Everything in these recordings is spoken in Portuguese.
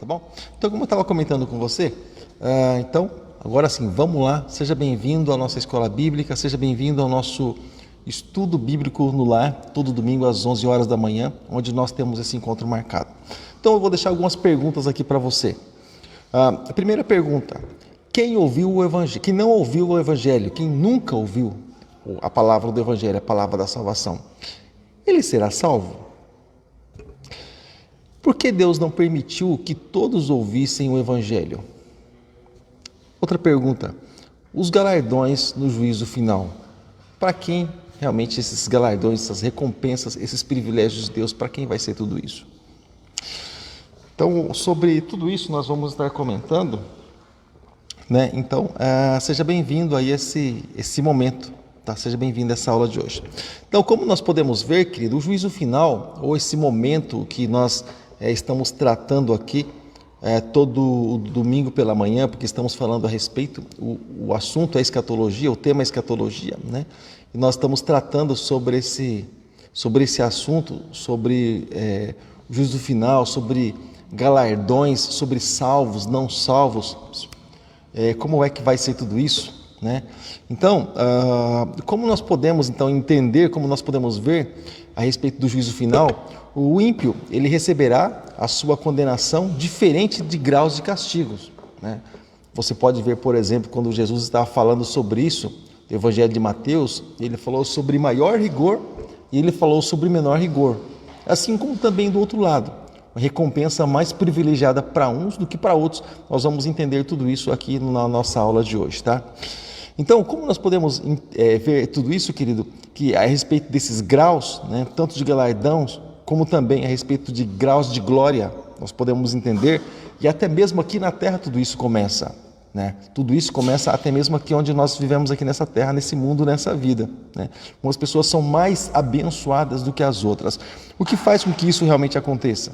tá bom? Então, como eu estava comentando com você, então, agora sim, vamos lá, seja bem-vindo à nossa escola bíblica, seja bem-vindo ao nosso estudo bíblico no lar, todo domingo às 11 horas da manhã, onde nós temos esse encontro marcado. Então, eu vou deixar algumas perguntas aqui para você. A primeira pergunta: quem ouviu o Evangelho? Quem não ouviu o Evangelho? Quem nunca ouviu a palavra do Evangelho, a palavra da salvação, ele será salvo? Por que Deus não permitiu que todos ouvissem o Evangelho? Outra pergunta: os galardões no juízo final, para quem realmente esses galardões, essas recompensas, esses privilégios de Deus, para quem vai ser tudo isso? Então, sobre tudo isso nós vamos estar comentando, né? Então, seja bem-vindo a esse momento, tá? Seja bem-vindo a essa aula de hoje. Então, como nós podemos ver, querido, o juízo final, ou esse momento que nós estamos tratando aqui, todo domingo pela manhã, porque estamos falando a respeito, o assunto é escatologia, o tema é escatologia, né? E nós estamos tratando sobre esse assunto, sobre o juízo final, sobre galardões, sobre salvos, não salvos, como é que vai ser tudo isso, né? Então, como nós podemos então entender, como nós podemos ver a respeito do juízo final, o ímpio, ele receberá a sua condenação diferente de graus de castigos, né? Você pode ver, por exemplo, quando Jesus estava falando sobre isso, no Evangelho de Mateus, ele falou sobre maior rigor e ele falou sobre menor rigor. Assim como também do outro lado, uma recompensa mais privilegiada para uns do que para outros. Nós vamos entender tudo isso aqui na nossa aula de hoje, tá? Então, como nós podemos ver tudo isso, querido, que a respeito desses graus, né, tanto de galardões, como também a respeito de graus de glória, nós podemos entender, e até mesmo aqui na terra tudo isso começa, né? Tudo isso começa até mesmo aqui onde nós vivemos aqui nessa terra, nesse mundo, nessa vida, né? Algumas pessoas são mais abençoadas do que as outras. O que faz com que isso realmente aconteça?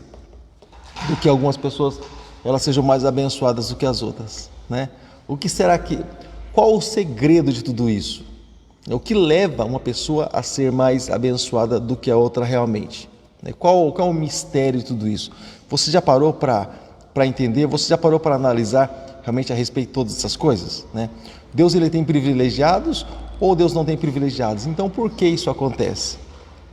Do que algumas pessoas elas sejam mais abençoadas do que as outras, né? O que será que... Qual o segredo de tudo isso? O que leva uma pessoa a ser mais abençoada do que a outra realmente? Qual é o mistério de tudo isso? Você já parou para entender? Você já parou para analisar realmente a respeito de todas essas coisas, né? Deus ele tem privilegiados ou Deus não tem privilegiados? Então por que isso acontece?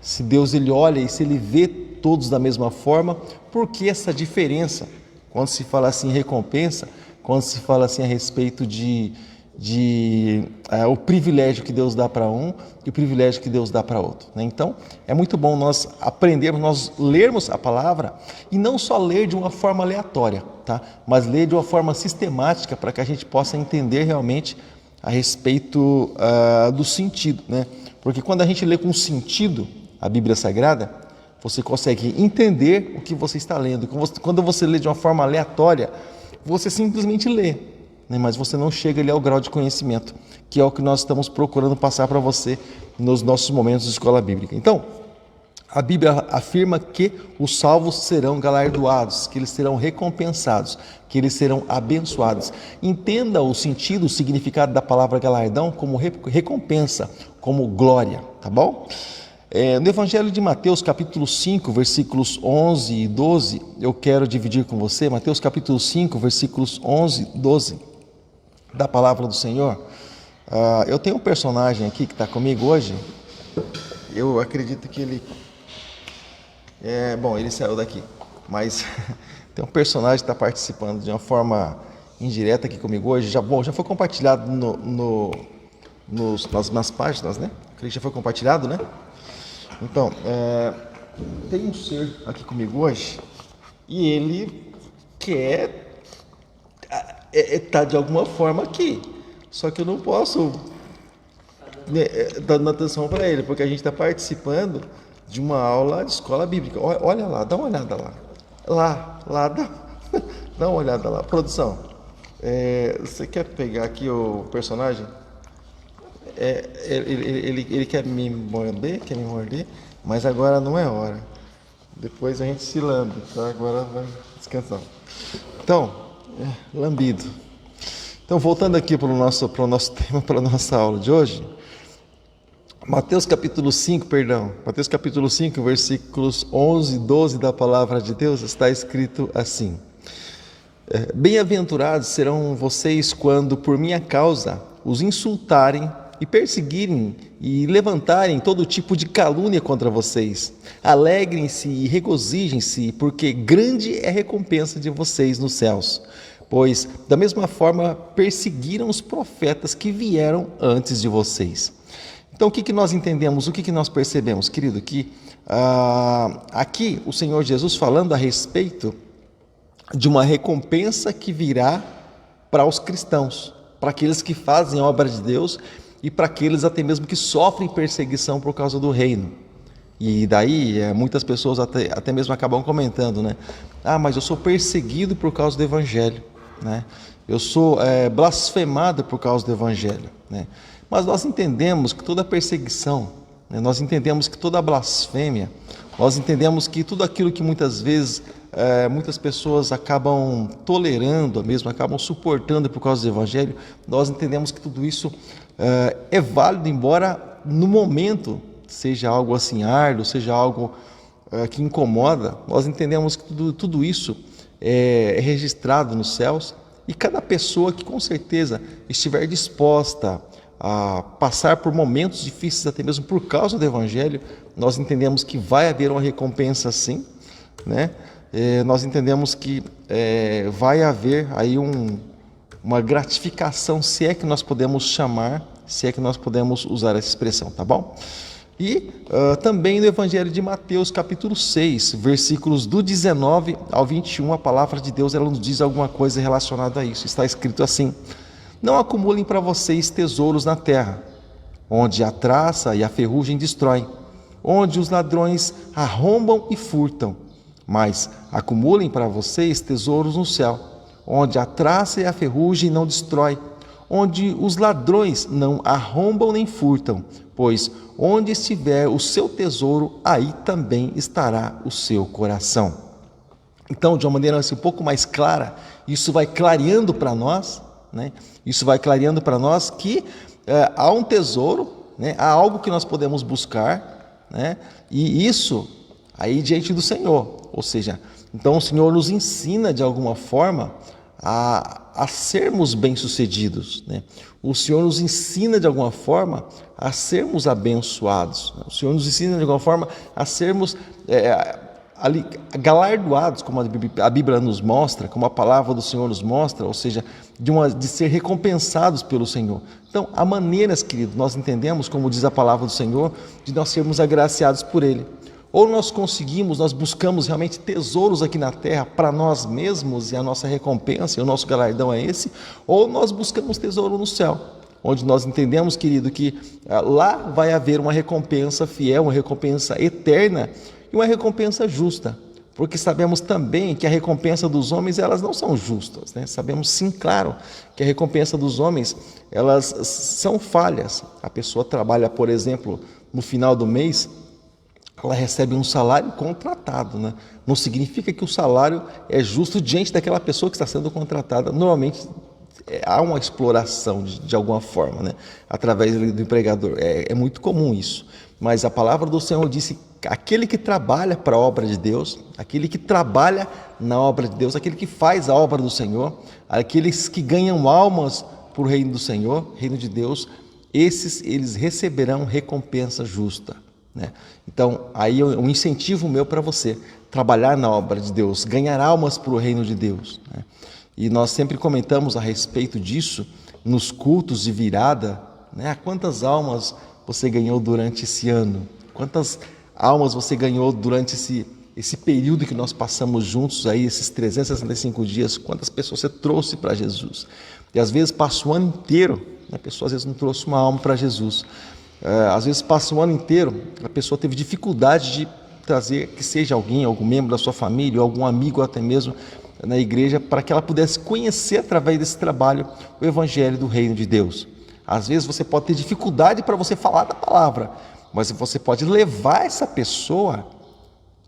Se Deus ele olha e se ele vê todos da mesma forma, por que essa diferença? Quando se fala assim recompensa, quando se fala assim a respeito o privilégio que Deus dá para um e o privilégio que Deus dá para outro, né? Então, é muito bom nós aprendermos, nós lermos a palavra e não só ler de uma forma aleatória, tá? Mas ler de uma forma sistemática para que a gente possa entender realmente a respeito do sentido, né? Porque quando a gente lê com sentido a Bíblia Sagrada, você consegue entender o que você está lendo. Quando você lê de uma forma aleatória, você simplesmente lê, né? Mas você não chega ali ao grau de conhecimento, que é o que nós estamos procurando passar para você nos nossos momentos de escola bíblica. Então, a Bíblia afirma que os salvos serão galardoados, que eles serão recompensados, que eles serão abençoados. Entenda o sentido, o significado da palavra galardão como recompensa, como glória, tá bom? No Evangelho de Mateus, capítulo 5, versículos 11 e 12, eu quero dividir com você, Mateus capítulo 5, versículos 11 e 12, da palavra do Senhor. Eu tenho um personagem aqui que está comigo hoje, eu acredito que ele... ele saiu daqui, mas tem um personagem que está participando de uma forma indireta aqui comigo hoje, já foi compartilhado nas páginas, né? Acredito que já foi compartilhado, né? Então, tem um ser aqui comigo hoje e ele quer estar de alguma forma aqui, só que eu não posso dando atenção para ele, porque a gente está participando de uma aula de escola bíblica. Olha lá, dá uma olhada lá. Dá uma olhada lá. Produção, você quer pegar aqui o personagem? Ele quer me morder, mas agora não é hora. Depois a gente se lambe, tá? Agora vai descansar. Então, lambido. Então, voltando aqui para o nosso tema, para a nossa aula de hoje, Mateus capítulo 5, versículos 11 e 12 da palavra de Deus, está escrito assim: Bem-aventurados serão vocês quando, por minha causa, os insultarem e perseguirem e levantarem todo tipo de calúnia contra vocês. Alegrem-se e regozijem-se, porque grande é a recompensa de vocês nos céus. Pois, da mesma forma, perseguiram os profetas que vieram antes de vocês. Então, o que nós entendemos, o que nós percebemos, querido? Que aqui o Senhor Jesus falando a respeito de uma recompensa que virá para os cristãos, para aqueles que fazem a obra de Deus e para aqueles até mesmo que sofrem perseguição por causa do reino. E daí muitas pessoas até mesmo acabam comentando, né? Mas eu sou perseguido por causa do evangelho, né? Eu sou blasfemado por causa do evangelho, né? Mas nós entendemos que toda perseguição, né? Nós entendemos que toda blasfêmia, nós entendemos que tudo aquilo que muitas vezes muitas pessoas acabam tolerando, mesmo acabam suportando por causa do evangelho, nós entendemos que tudo isso é válido, embora no momento seja algo assim árduo, seja algo que incomoda. Nós entendemos que tudo isso é registrado nos céus, e cada pessoa que com certeza estiver disposta a passar por momentos difíceis, até mesmo por causa do evangelho, nós entendemos que vai haver uma recompensa sim, né? Nós entendemos que vai haver aí uma gratificação, se é que nós podemos chamar, se é que nós podemos usar essa expressão, tá bom? E também no Evangelho de Mateus, capítulo 6, versículos do 19 ao 21, a palavra de Deus ela nos diz alguma coisa relacionada a isso. Está escrito assim: não acumulem para vocês tesouros na terra, onde a traça e a ferrugem destroem, onde os ladrões arrombam e furtam, mas acumulem para vocês tesouros no céu, onde a traça e a ferrugem não destrói, onde os ladrões não arrombam nem furtam, pois onde estiver o seu tesouro, aí também estará o seu coração. Então, de uma maneira assim, um pouco mais clara, isso vai clareando para nós, né? Isso vai clareando para nós que há um tesouro, né? Há algo que nós podemos buscar, né? E isso aí diante do Senhor. Ou seja, então o Senhor nos ensina de alguma forma a sermos bem-sucedidos, né? O Senhor nos ensina de alguma forma a sermos abençoados, né? O Senhor nos ensina de alguma forma a sermos galardoados, como a Bíblia nos mostra, como a palavra do Senhor nos mostra, ou seja, de ser recompensados pelo Senhor. Então, há maneiras, querido, nós entendemos, como diz a palavra do Senhor, de nós sermos agraciados por Ele. Ou nós buscamos realmente tesouros aqui na terra para nós mesmos e a nossa recompensa e o nosso galardão é esse, ou nós buscamos tesouro no céu, onde nós entendemos, querido, que lá vai haver uma recompensa fiel, uma recompensa eterna e uma recompensa justa, porque sabemos também que a recompensa dos homens, elas não são justas, né? Sabemos sim, claro, que a recompensa dos homens, elas são falhas. A pessoa trabalha, por exemplo, no final do mês, ela recebe um salário contratado, né? Não significa que o salário é justo diante daquela pessoa que está sendo contratada. Normalmente há uma exploração de alguma forma, né? Através do empregador. É muito comum isso. Mas a palavra do Senhor disse: aquele que trabalha para a obra de Deus, aquele que trabalha na obra de Deus, aquele que faz a obra do Senhor, aqueles que ganham almas para o reino do Senhor, reino de Deus, eles receberão recompensa justa, né? Então, aí um incentivo meu para você, trabalhar na obra de Deus, ganhar almas para o reino de Deus, né? E nós sempre comentamos a respeito disso nos cultos de virada, né? Quantas almas você ganhou durante esse ano? Quantas almas você ganhou durante esse período que nós passamos juntos aí, esses 365 dias? Quantas pessoas você trouxe para Jesus? E às vezes passa o ano inteiro, né? A pessoa às vezes não trouxe uma alma para Jesus. Às vezes passa o ano inteiro, a pessoa teve dificuldade de trazer que seja algum membro da sua família, ou algum amigo até mesmo na igreja, para que ela pudesse conhecer através desse trabalho o evangelho do reino de Deus. Às vezes você pode ter dificuldade para você falar da palavra, mas você pode levar essa pessoa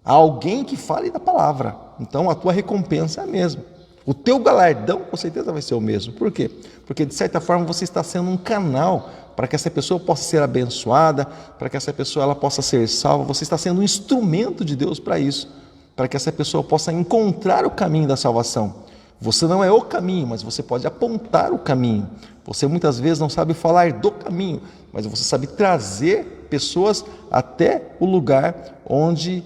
a alguém que fale da palavra. Então a tua recompensa é a mesma. O teu galardão com certeza vai ser o mesmo. Por quê? Porque de certa forma você está sendo um canal para que essa pessoa possa ser abençoada, para que essa pessoa ela possa ser salva. Você está sendo um instrumento de Deus para isso, para que essa pessoa possa encontrar o caminho da salvação. Você não é o caminho, mas você pode apontar o caminho. Você muitas vezes não sabe falar do caminho, mas você sabe trazer pessoas até o lugar onde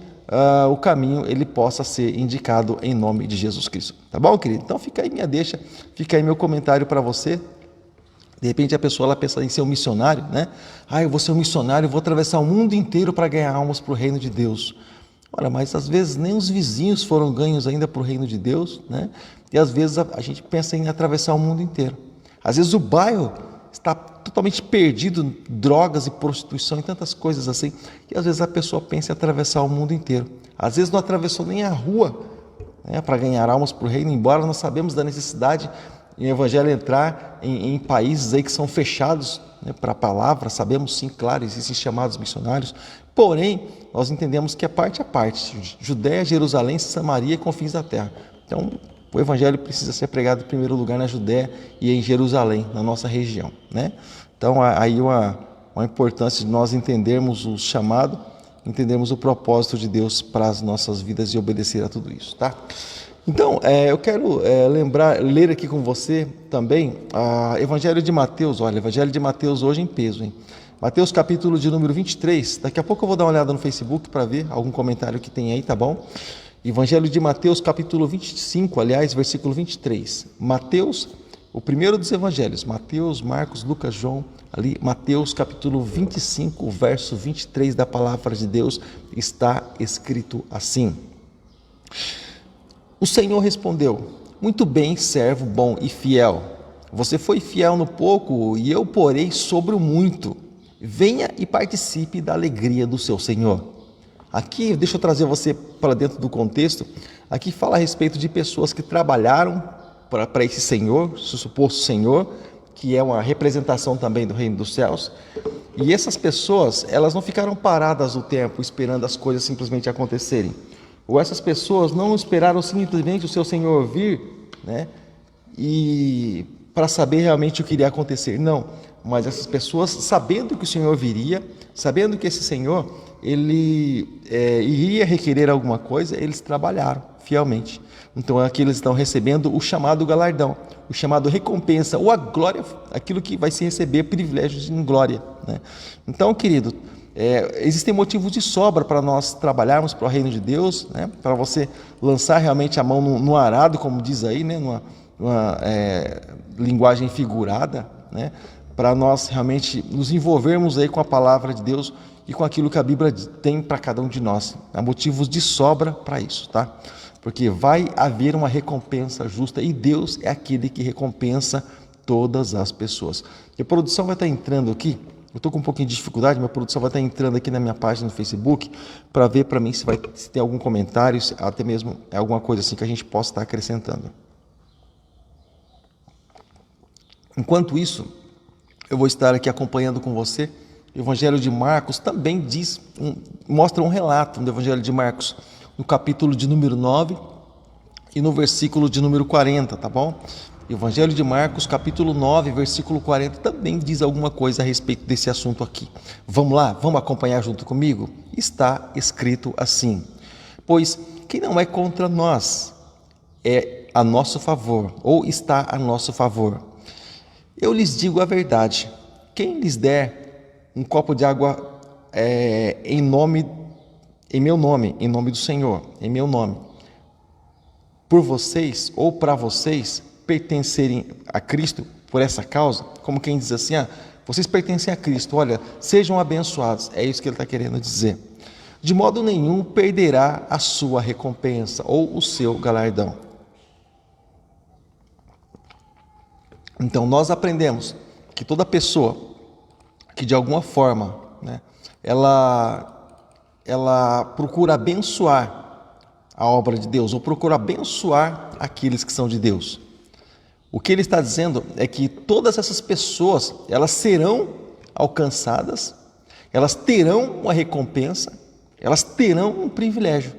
o caminho ele possa ser indicado em nome de Jesus Cristo. Tá bom, querido? Então fica aí minha deixa, fica aí meu comentário para você. De repente a pessoa ela pensa em ser um missionário, né? Eu vou ser um missionário, vou atravessar o mundo inteiro para ganhar almas para o reino de Deus. Olha, mas às vezes nem os vizinhos foram ganhos ainda para o reino de Deus, né? E às vezes a gente pensa em atravessar o mundo inteiro. Às vezes o bairro está totalmente perdido em drogas e prostituição e tantas coisas assim, e às vezes a pessoa pensa em atravessar o mundo inteiro. Às vezes não atravessou nem a rua, né, para ganhar almas para o reino, embora nós sabemos da necessidade em o evangelho entrar em países aí que são fechados, né, para a palavra. Sabemos sim, claro, existem chamados missionários, porém nós entendemos que é parte a parte, Judéia, Jerusalém, Samaria e confins da terra. Então o evangelho precisa ser pregado em primeiro lugar na Judéia e em Jerusalém, na nossa região, né? Então aí uma importância de nós entendermos o chamado, entendermos o propósito de Deus para as nossas vidas e obedecer a tudo isso, tá? Então, eu quero ler aqui com você também o Evangelho de Mateus. Olha, Evangelho de Mateus hoje em peso, hein? Mateus capítulo de número 23. Daqui a pouco eu vou dar uma olhada no Facebook para ver algum comentário que tem aí, tá bom? Evangelho de Mateus capítulo 25, aliás, versículo 23. Mateus, o primeiro dos evangelhos, Mateus, Marcos, Lucas, João, ali, Mateus capítulo 25, verso 23 da palavra de Deus, está escrito assim: O Senhor respondeu: Muito bem, servo bom e fiel. Você foi fiel no pouco e eu porei sobre o muito. Venha e participe da alegria do seu Senhor. Aqui, deixa eu trazer você para dentro do contexto. Aqui fala a respeito de pessoas que trabalharam para esse Senhor, esse suposto Senhor, que é uma representação também do reino dos céus. E essas pessoas, elas não ficaram paradas no tempo esperando as coisas simplesmente acontecerem. Ou essas pessoas não esperaram simplesmente o seu Senhor vir, né, e para saber realmente o que iria acontecer. Não, mas essas pessoas, sabendo que o Senhor viria, sabendo que esse Senhor ele iria requerer alguma coisa, eles trabalharam fielmente. Então aqui eles estão recebendo o chamado galardão, o chamado recompensa, ou a glória, aquilo que vai se receber, privilégios em glória, né? Então, querido, existem motivos de sobra para nós trabalharmos para o reino de Deus, né? Para você lançar realmente a mão no arado, como diz aí, né? numa linguagem figurada, né? Para nós realmente nos envolvermos aí com a palavra de Deus e com aquilo que a Bíblia tem para cada um de nós. Há motivos de sobra para isso, tá? Porque vai haver uma recompensa justa e Deus é aquele que recompensa todas as pessoas. E a produção vai estar entrando aqui. Eu estou com um pouquinho de dificuldade, minha produção vai estar entrando aqui na minha página no Facebook para ver para mim se tem algum comentário, até mesmo alguma coisa assim que a gente possa estar acrescentando. Enquanto isso, eu vou estar aqui acompanhando com você. O Evangelho de Marcos também mostra um relato do Evangelho de Marcos, no capítulo de número 9 e no versículo de número 40, tá bom? Evangelho de Marcos, capítulo 9, versículo 40, também diz alguma coisa a respeito desse assunto aqui. Vamos lá? Vamos acompanhar junto comigo? Está escrito assim: Pois quem não é contra nós é a nosso favor, ou está a nosso favor. Eu lhes digo a verdade, quem lhes der um copo de água em meu nome, em nome do Senhor, em meu nome, por vocês ou para vocês pertencerem a Cristo por essa causa, como quem diz assim, vocês pertencem a Cristo, olha, sejam abençoados, é isso que ele está querendo dizer. De modo nenhum perderá a sua recompensa ou o seu galardão. Então nós aprendemos que toda pessoa que de alguma forma, né, ela procura abençoar a obra de Deus, ou procura abençoar aqueles que são de Deus. O que ele está dizendo é que todas essas pessoas, elas serão alcançadas, elas terão uma recompensa, elas terão um privilégio.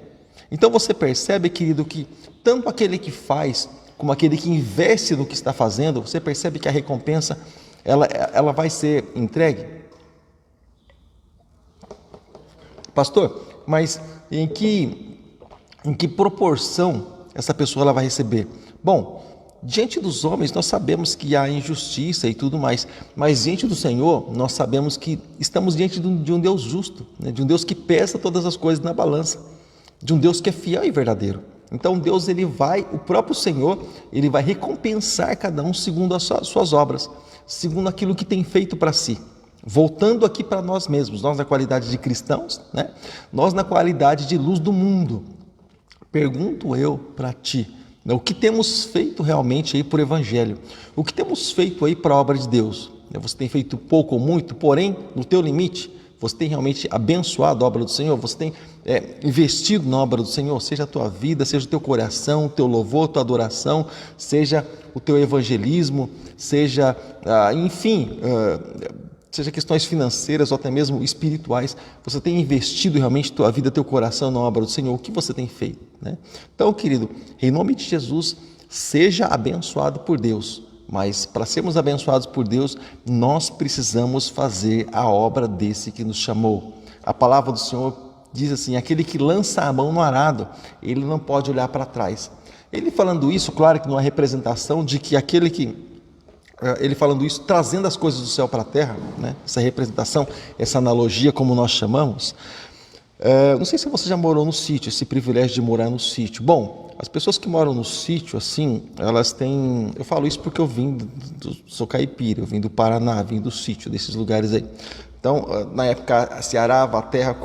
Então você percebe, querido, que tanto aquele que faz, como aquele que investe no que está fazendo, você percebe que a recompensa, ela vai ser entregue. Pastor, mas em que proporção essa pessoa ela vai receber? Bom, diante dos homens nós sabemos que há injustiça e tudo mais, mas diante do Senhor nós sabemos que estamos diante de um Deus justo, né? De um Deus que pesa todas as coisas na balança, de um Deus que é fiel e verdadeiro. Então Deus, o próprio Senhor, ele vai recompensar cada um segundo as suas obras, segundo aquilo que tem feito para si. Voltando aqui para nós mesmos, nós na qualidade de cristãos, né? Nós na qualidade de luz do mundo. Pergunto eu para ti, né? O que temos feito realmente aí por evangelho? O que temos feito aí para a obra de Deus? Você tem feito pouco ou muito, porém, no teu limite, você tem realmente abençoado a obra do Senhor? Você tem investido na obra do Senhor? Seja a tua vida, seja o teu coração, o teu louvor, a tua adoração, seja o teu evangelismo, seja, seja questões financeiras ou até mesmo espirituais. Você tem investido realmente tua vida, teu coração na obra do Senhor? O que você tem feito, né? Então, querido, em nome de Jesus, seja abençoado por Deus. Mas para sermos abençoados por Deus, nós precisamos fazer a obra desse que nos chamou. A palavra do Senhor diz assim: aquele que lança a mão no arado, ele não pode olhar para trás. Ele falando isso, claro que não é representação de que ele falando isso, trazendo as coisas do céu para a terra, né? Essa representação, essa analogia, como nós chamamos. Não sei se você já morou no sítio, esse privilégio de morar no sítio. Bom, as pessoas que moram no sítio, assim, elas têm... Eu falo isso porque eu sou caipira, eu vim do Paraná, vim do sítio, desses lugares aí. Então, na época, se arava a terra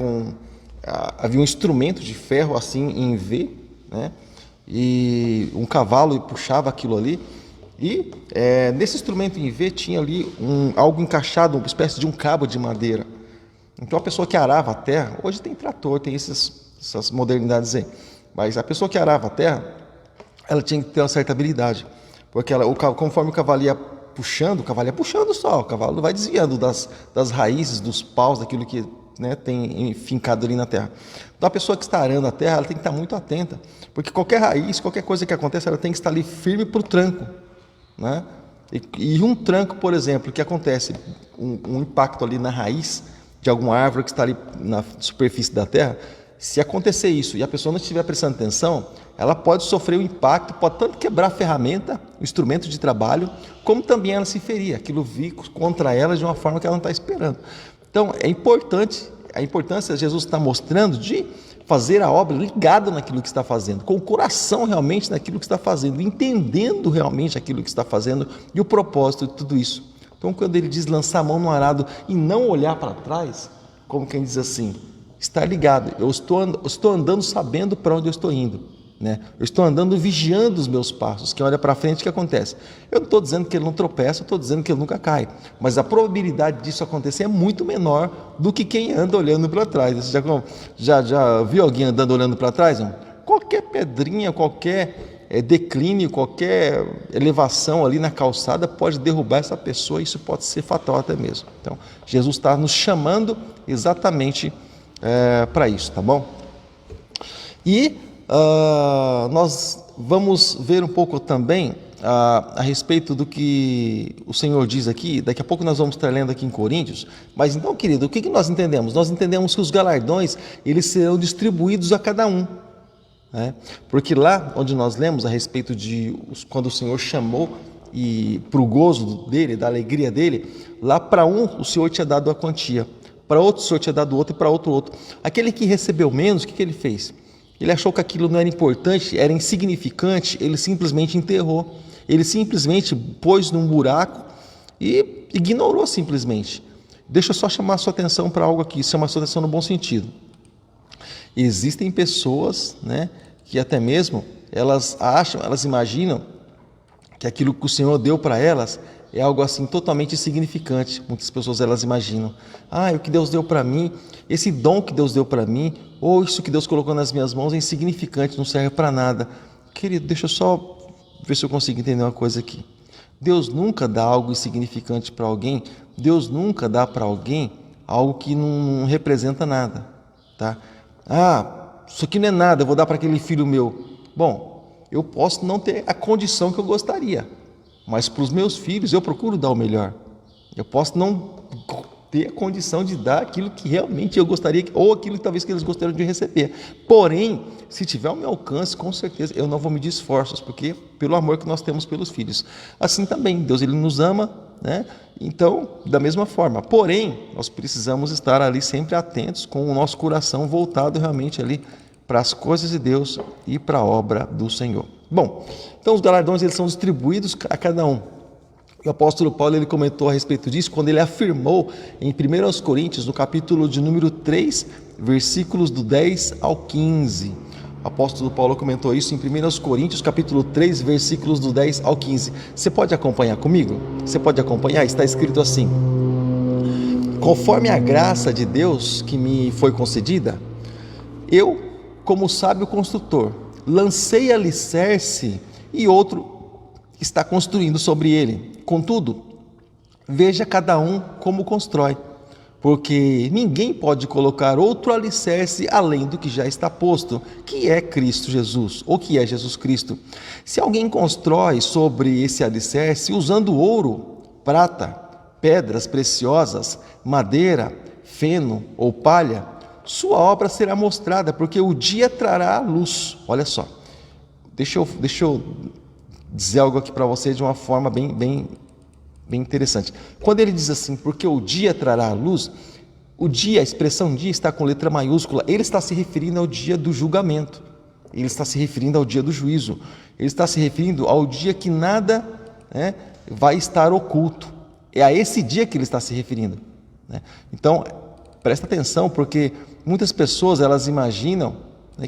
havia um instrumento de ferro, assim, em V, né? E um cavalo puxava aquilo ali. E nesse instrumento em V tinha ali algo encaixado, uma espécie de um cabo de madeira. Então a pessoa que arava a terra, hoje tem trator, tem essas modernidades aí, mas a pessoa que arava a terra, ela tinha que ter uma certa habilidade, porque conforme o cavalo ia puxando só, o cavalo vai desviando das raízes, dos paus, daquilo que, né, tem fincado ali na terra. Então a pessoa que está arando a terra, ela tem que estar muito atenta, porque qualquer raiz, qualquer coisa que aconteça, ela tem que estar ali firme para o tranco, né? E um tranco, por exemplo, que acontece um impacto ali na raiz de alguma árvore que está ali na superfície da terra, se acontecer isso e a pessoa não estiver prestando atenção, ela pode sofrer o impacto, pode tanto quebrar a ferramenta, o instrumento de trabalho, como também ela se ferir, aquilo vir contra ela de uma forma que ela não está esperando. Então é importante, a importância Jesus está mostrando de fazer a obra ligada naquilo que está fazendo, com o coração realmente naquilo que está fazendo, entendendo realmente aquilo que está fazendo e o propósito de tudo isso. Então, quando ele diz lançar a mão no arado e não olhar para trás, como quem diz assim, está ligado, eu estou andando sabendo para onde eu estou indo, né? Eu estou andando vigiando os meus passos. Quem olha para frente, o que acontece? Eu não estou dizendo que ele não tropeça, eu estou dizendo que ele nunca cai, mas a probabilidade disso acontecer é muito menor do que quem anda olhando para trás. Você já viu alguém andando olhando para trás? Não? Qualquer pedrinha, qualquer declínio, qualquer elevação ali na calçada pode derrubar essa pessoa, e isso pode ser fatal até mesmo. Então, Jesus está nos chamando exatamente para isso, tá bom? E nós vamos ver um pouco também a respeito do que o Senhor diz aqui. Daqui a pouco nós vamos estar lendo aqui em Coríntios. Mas então, querido, o que nós entendemos? Nós entendemos que os galardões, eles serão distribuídos a cada um, né? Porque lá onde nós lemos a respeito de quando o Senhor chamou e para o gozo dele, da alegria dele, lá para um o Senhor tinha dado a quantia, para outro o Senhor tinha dado outro e para outro. Aquele que recebeu menos, o que ele fez? Ele achou que aquilo não era importante, era insignificante, ele simplesmente enterrou, ele simplesmente pôs num buraco e ignorou simplesmente. Deixa eu só chamar a sua atenção para algo aqui, chamar a sua atenção no bom sentido. Existem pessoas, né, que até mesmo elas imaginam que aquilo que o Senhor deu para elas é algo assim totalmente insignificante. Muitas pessoas elas imaginam, o que Deus deu para mim, esse dom que Deus deu para mim, ou isso que Deus colocou nas minhas mãos é insignificante, não serve para nada. Querido, deixa eu só ver se eu consigo entender uma coisa aqui. Deus nunca dá algo insignificante para alguém, Deus nunca dá para alguém algo que não representa nada, tá? Isso aqui não é nada, eu vou dar para aquele filho meu. Bom, eu posso não ter a condição que eu gostaria, mas para os meus filhos eu procuro dar o melhor. Eu posso não ter a condição de dar aquilo que realmente eu gostaria, ou aquilo que talvez que eles gostariam de receber. Porém, se tiver ao meu alcance, com certeza, eu não vou medir esforços, porque pelo amor que nós temos pelos filhos. Assim também, Deus ele nos ama, né? Então, da mesma forma. Porém, nós precisamos estar ali sempre atentos, com o nosso coração voltado realmente ali para as coisas de Deus e para a obra do Senhor. Bom, então os galardões eles são distribuídos a cada um. O apóstolo Paulo ele comentou a respeito disso quando ele afirmou em 1 Coríntios, no capítulo de número 3, versículos do 10 ao 15. O apóstolo Paulo comentou isso em 1 Coríntios, capítulo 3, versículos do 10 ao 15. Você pode acompanhar comigo? Você pode acompanhar? Está escrito assim: conforme a graça de Deus que me foi concedida, eu, como sábio construtor, lancei alicerce e outro está construindo sobre ele. Contudo, veja cada um como constrói, porque ninguém pode colocar outro alicerce além do que já está posto, que é Cristo Jesus, ou que é Jesus Cristo. Se alguém constrói sobre esse alicerce usando ouro, prata, pedras preciosas, madeira, feno ou palha, sua obra será mostrada, porque o dia trará a luz. Olha só, deixa eu dizer algo aqui para você de uma forma bem interessante. Quando ele diz assim, porque o dia trará a luz, o dia, a expressão dia está com letra maiúscula, ele está se referindo ao dia do julgamento, ele está se referindo ao dia do juízo, ele está se referindo ao dia que nada vai estar oculto. É a esse dia que ele está se referindo, né? Então, presta atenção, porque muitas pessoas elas imaginam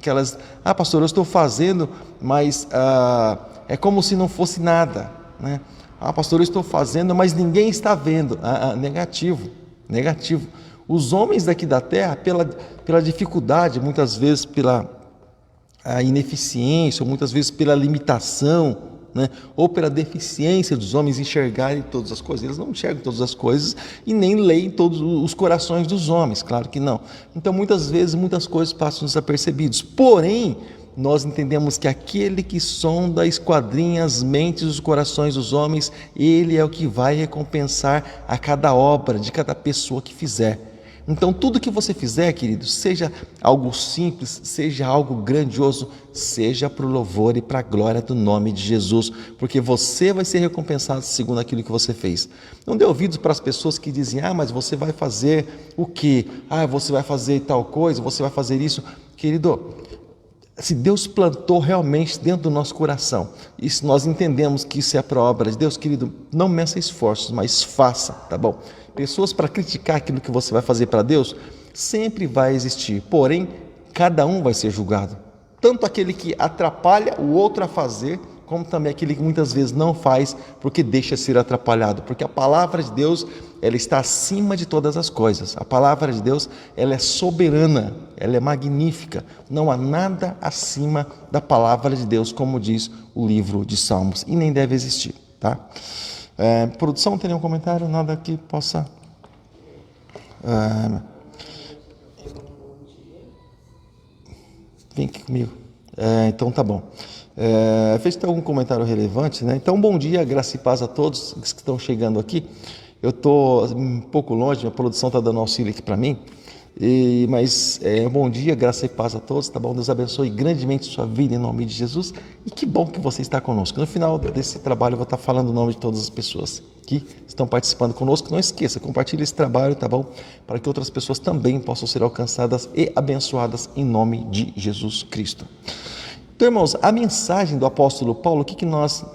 que elas, pastor, eu estou fazendo, mas é como se não fosse nada, né? Pastor, eu estou fazendo, mas ninguém está vendo. Negativo. Os homens daqui da terra, pela dificuldade, muitas vezes pela ineficiência, ou muitas vezes pela limitação, né? Ou pela deficiência dos homens enxergarem todas as coisas. Eles não enxergam todas as coisas e nem leem todos os corações dos homens, claro que não. Então, muitas vezes, muitas coisas passam desapercebidas. Porém, nós entendemos que aquele que sonda, esquadrinha as mentes e os corações dos homens, ele é o que vai recompensar a cada obra de cada pessoa que fizer. Então, tudo que você fizer, querido, seja algo simples, seja algo grandioso, seja para o louvor e para a glória do nome de Jesus, porque você vai ser recompensado segundo aquilo que você fez. Não dê ouvidos para as pessoas que dizem, mas você vai fazer o quê? Você vai fazer tal coisa, você vai fazer isso. Querido, se Deus plantou realmente dentro do nosso coração, e se nós entendemos que isso é para a obra de Deus, querido, não meça esforços, mas faça, tá bom? Pessoas para criticar aquilo que você vai fazer para Deus, sempre vai existir, porém, cada um vai ser julgado. Tanto aquele que atrapalha o outro a fazer, como também aquele que muitas vezes não faz, porque deixa ser atrapalhado. Porque a palavra de Deus, ela está acima de todas as coisas. A palavra de Deus, ela é soberana, ela é magnífica. Não há nada acima da palavra de Deus, como diz o livro de Salmos, e nem deve existir, tá? Produção, tem nenhum comentário? Nada que possa... Vem aqui comigo. Então tá bom. Vê se tem algum comentário relevante, né? Então, bom dia, graça e paz a todos que estão chegando aqui. Eu estou um pouco longe, minha produção está dando auxílio aqui para mim, mas bom dia, graça e paz a todos, tá bom? Deus abençoe grandemente sua vida em nome de Jesus, e que bom que você está conosco. No final desse trabalho eu vou estar falando o nome de todas as pessoas que estão participando conosco. Não esqueça, compartilhe esse trabalho, tá bom? Para que outras pessoas também possam ser alcançadas e abençoadas em nome de Jesus Cristo. Então, irmãos, a mensagem do apóstolo Paulo, o que nós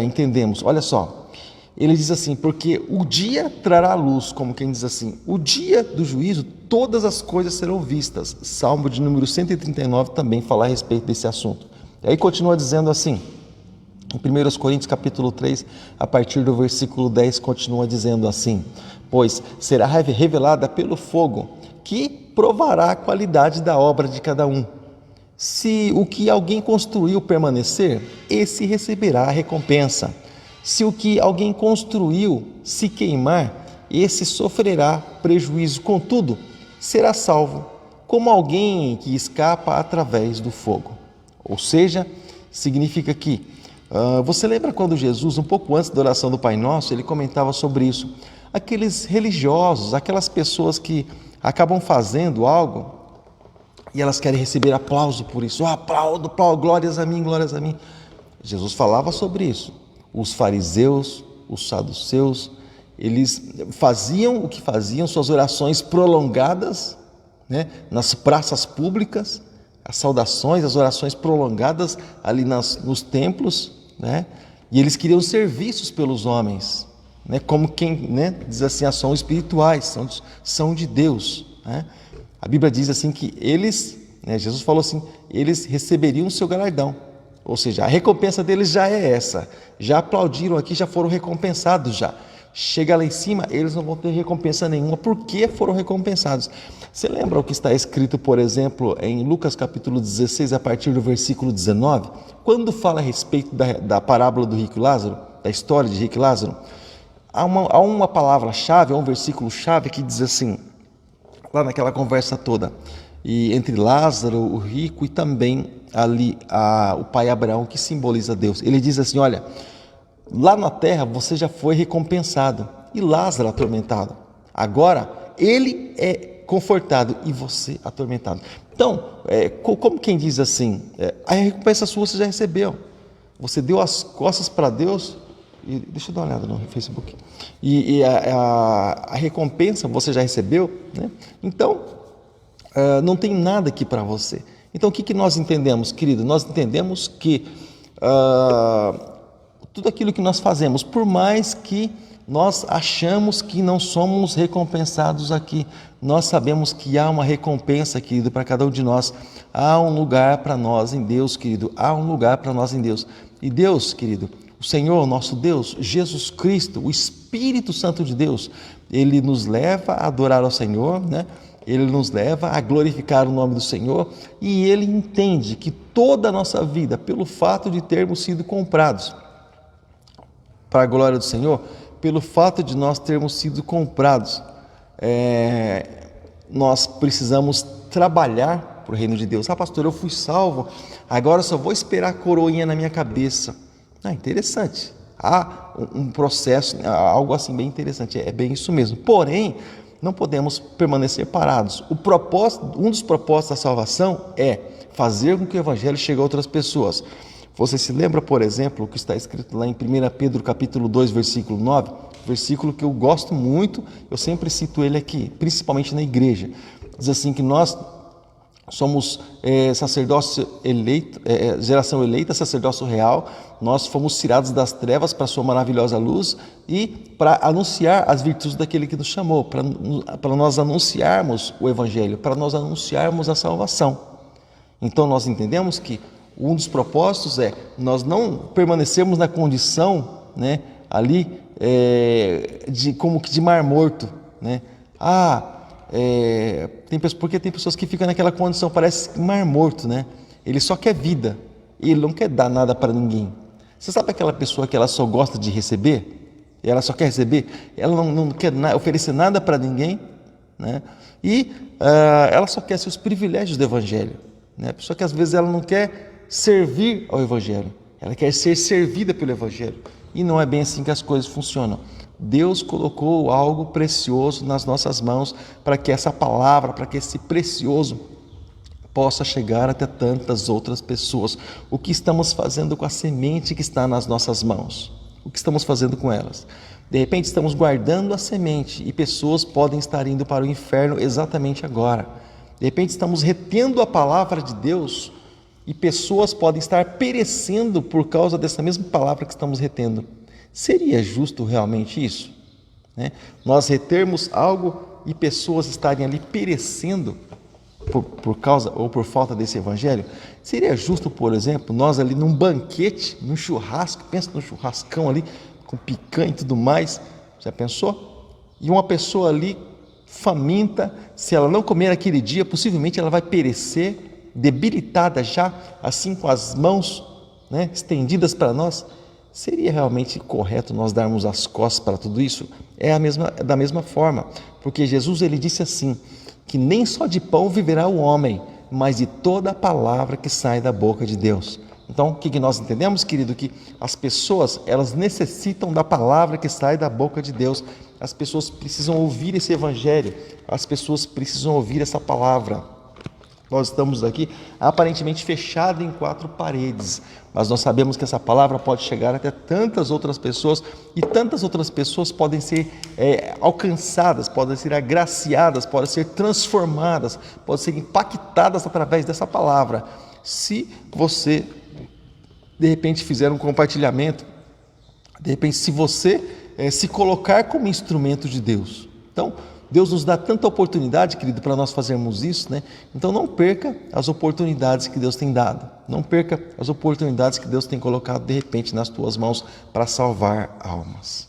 entendemos? Olha só, ele diz assim, porque o dia trará luz, como quem diz assim, o dia do juízo, todas as coisas serão vistas. Salmo de número 139 também fala a respeito desse assunto. E aí continua dizendo assim, em 1 Coríntios capítulo 3, a partir do versículo 10, continua dizendo assim, pois será revelada pelo fogo, que provará a qualidade da obra de cada um. Se o que alguém construiu permanecer, esse receberá a recompensa. Se o que alguém construiu se queimar, esse sofrerá prejuízo. Contudo, será salvo, como alguém que escapa através do fogo. Ou seja, significa que, você lembra quando Jesus, um pouco antes da oração do Pai Nosso, ele comentava sobre isso. aqueles religiosos, aquelas pessoas que acabam fazendo algo e elas querem receber aplauso por isso. Aplaudo, glórias a mim, glórias a mim. Jesus falava sobre isso. Os fariseus, os saduceus, eles faziam o que faziam, suas orações prolongadas, né, nas praças públicas, as saudações, as orações prolongadas ali nos templos, né, e eles queriam ser vistos pelos homens, né, como quem, né, diz assim, são espirituais, são de Deus, né? A Bíblia diz assim que eles, né, Jesus falou assim, eles receberiam o seu galardão. Ou seja, a recompensa deles já é essa. Já aplaudiram aqui, já foram recompensados já. Chega lá em cima, eles não vão ter recompensa nenhuma, porque foram recompensados. Você lembra o que está escrito, por exemplo, em Lucas capítulo 16, a partir do versículo 19? Quando fala a respeito da parábola do rico e Lázaro, da história de rico e Lázaro, há uma palavra-chave, há um versículo-chave que diz assim, lá naquela conversa toda, e entre Lázaro, o rico, e também ali o pai Abraão, que simboliza Deus. Ele diz assim, olha, lá na terra você já foi recompensado e Lázaro atormentado. Agora ele é confortado e você atormentado. Então, como quem diz assim, a recompensa sua você já recebeu. Você deu as costas para Deus. E, deixa eu dar uma olhada no Facebook. E a recompensa você já recebeu, né? Então, não tem nada aqui para você. Então, o que nós entendemos, querido? Nós entendemos que tudo aquilo que nós fazemos, por mais que nós achamos que não somos recompensados aqui, nós sabemos que há uma recompensa, querido, para cada um de nós. Há um lugar para nós em Deus, querido. Há um lugar para nós em Deus. E Deus, querido, o Senhor, nosso Deus, Jesus Cristo, o Espírito Santo de Deus, Ele nos leva a adorar ao Senhor, né? Ele nos leva a glorificar o nome do Senhor e Ele entende que toda a nossa vida, pelo fato de termos sido comprados para a glória do Senhor, pelo fato de nós termos sido comprados, nós precisamos trabalhar para o reino de Deus. Pastor, eu fui salvo, agora só vou esperar a coroinha na minha cabeça. Interessante. Há um processo, algo assim bem interessante, é bem isso mesmo. Porém, não podemos permanecer parados. Um dos propósitos da salvação é fazer com que o Evangelho chegue a outras pessoas. Você se lembra, por exemplo, o que está escrito lá em 1 Pedro capítulo 2, versículo 9? Versículo que eu gosto muito, eu sempre cito ele aqui, principalmente na igreja. Diz assim que nós somos sacerdócio eleito, geração eleita, sacerdócio real, nós fomos tirados das trevas para a sua maravilhosa luz e para anunciar as virtudes daquele que nos chamou, para nós anunciarmos o Evangelho, para nós anunciarmos a salvação. Então nós entendemos que um dos propósitos é nós não permanecermos na condição, né, ali como que de mar morto, né? Porque tem pessoas que ficam naquela condição, parece mar morto, né? Ele só quer vida, ele não quer dar nada para ninguém. Você sabe aquela pessoa que ela só gosta de receber? Ela só quer receber, ela não quer oferecer nada para ninguém, né? E ela só quer seus privilégios do Evangelho, né? A pessoa que às vezes ela não quer servir ao Evangelho, ela quer ser servida pelo Evangelho. E não é bem assim que as coisas funcionam. Deus colocou algo precioso nas nossas mãos para que essa palavra, para que esse precioso possa chegar até tantas outras pessoas. O que estamos fazendo com a semente que está nas nossas mãos? O que estamos fazendo com elas? De repente estamos guardando a semente e pessoas podem estar indo para o inferno exatamente agora. De repente estamos retendo a palavra de Deus e pessoas podem estar perecendo por causa dessa mesma palavra que estamos retendo. Seria justo realmente isso, né? Nós retermos algo e pessoas estarem ali perecendo por causa ou por falta desse Evangelho? Seria justo, por exemplo, nós ali num banquete, num churrasco, pensa num churrascão ali, com picanha e tudo mais, já pensou? E uma pessoa ali faminta, se ela não comer aquele dia, possivelmente ela vai perecer, debilitada já, assim com as mãos, né, estendidas para nós. Seria realmente correto nós darmos as costas para tudo isso? Da mesma forma, porque Jesus ele disse assim, que nem só de pão viverá o homem, mas de toda a palavra que sai da boca de Deus. Então, o que nós entendemos, querido? Que as pessoas, elas necessitam da palavra que sai da boca de Deus. As pessoas precisam ouvir esse evangelho, as pessoas precisam ouvir essa palavra. Nós estamos aqui aparentemente fechados em quatro paredes, mas nós sabemos que essa palavra pode chegar até tantas outras pessoas e tantas outras pessoas podem ser alcançadas, podem ser agraciadas, podem ser transformadas, podem ser impactadas através dessa palavra. Se você, de repente, fizer um compartilhamento, de repente, se você se colocar como instrumento de Deus. Então, Deus nos dá tanta oportunidade, querido, para nós fazermos isso, né? Então não perca as oportunidades que Deus tem dado. Não perca as oportunidades que Deus tem colocado, de repente, nas tuas mãos para salvar almas.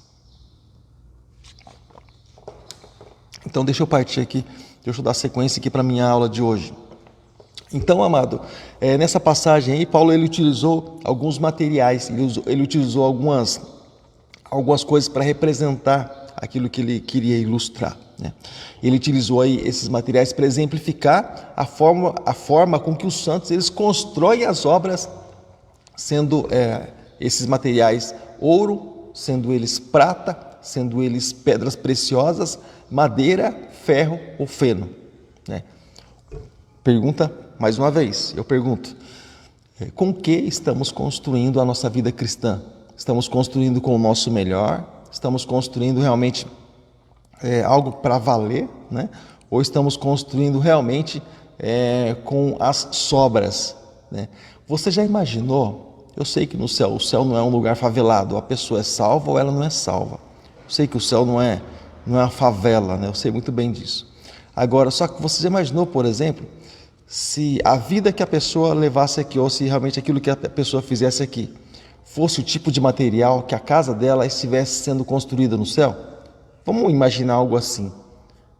Então deixa eu partir aqui, deixa eu dar sequência aqui para a minha aula de hoje. Então, amado, nessa passagem aí, Paulo ele utilizou alguns materiais, ele utilizou algumas coisas para representar aquilo que ele queria ilustrar, né? Ele utilizou aí esses materiais para exemplificar a forma com que os santos eles constroem as obras, sendo esses materiais ouro, sendo eles prata, sendo eles pedras preciosas, madeira, ferro ou feno, né? Pergunta mais uma vez, eu pergunto, com que estamos construindo a nossa vida cristã? Estamos construindo com o nosso melhor? Estamos construindo realmente algo para valer, né? Ou estamos construindo realmente com as sobras, né? Você já imaginou? Eu sei que no céu, o céu não é um lugar favelado, a pessoa é salva ou ela não é salva. Eu sei que o céu não é uma favela, né? Eu sei muito bem disso. Agora, só que você já imaginou, por exemplo, se a vida que a pessoa levasse aqui, ou se realmente aquilo que a pessoa fizesse aqui, fosse o tipo de material que a casa dela estivesse sendo construída no céu? Vamos imaginar algo assim.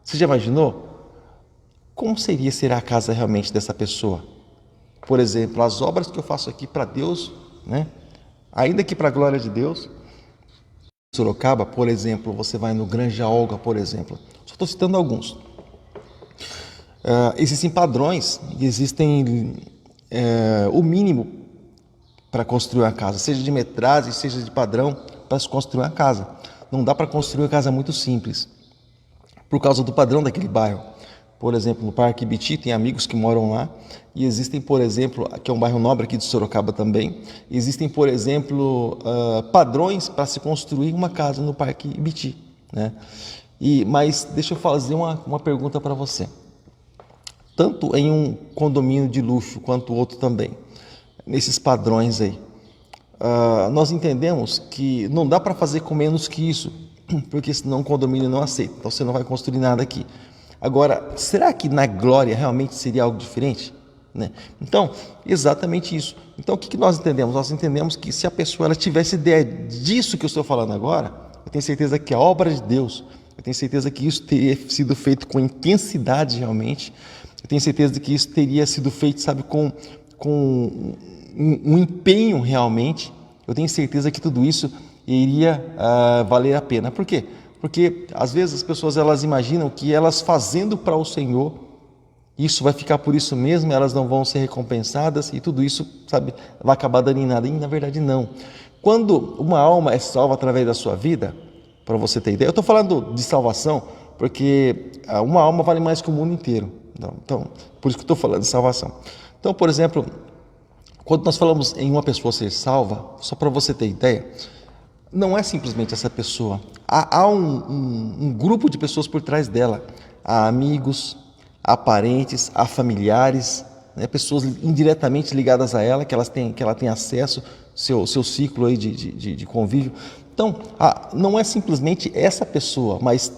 Você já imaginou? Como ser a casa realmente dessa pessoa? Por exemplo, as obras que eu faço aqui para Deus, né? Ainda que para a glória de Deus. Sorocaba, por exemplo, você vai no Granja Olga, por exemplo. Só estou citando alguns. Existem padrões, existem o mínimo para construir uma casa, seja de metragem, seja de padrão, para se construir uma casa. Não dá para construir uma casa muito simples, por causa do padrão daquele bairro. Por exemplo, no Parque Ibiti tem amigos que moram lá, e existem, por exemplo, que é um bairro nobre aqui de Sorocaba também, existem, por exemplo, padrões para se construir uma casa no Parque Ibiti, né? Mas deixa eu fazer uma pergunta para você. Tanto em um condomínio de luxo quanto outro também, nesses padrões aí, nós entendemos que não dá para fazer com menos que isso, porque senão o condomínio não aceita, então você não vai construir nada aqui. Agora, será que na glória realmente seria algo diferente, né? Então, exatamente isso. Então, o que nós entendemos? Nós entendemos que se a pessoa ela tivesse ideia disso que eu estou falando agora, eu tenho certeza que a obra de Deus, eu tenho certeza que isso teria sido feito com intensidade realmente. Eu tenho certeza de que isso teria sido feito, sabe, com um empenho realmente. Eu tenho certeza que tudo isso iria valer a pena. Por quê? Porque às vezes as pessoas elas imaginam que elas fazendo para o Senhor, isso vai ficar por isso mesmo, elas não vão ser recompensadas e tudo isso, sabe, vai acabar dando em nada. E na verdade não. Quando uma alma é salva através da sua vida, para você ter ideia, eu estou falando de salvação porque uma alma vale mais que o mundo inteiro. Então, por isso que eu estou falando de salvação. Então, por exemplo, quando nós falamos em uma pessoa ser salva, só para você ter ideia, não é simplesmente essa pessoa. Há um grupo de pessoas por trás dela. Há amigos, há parentes, há familiares, né, pessoas indiretamente ligadas a ela, que ela tem acesso, seu ciclo aí de convívio. Então, não é simplesmente essa pessoa, mas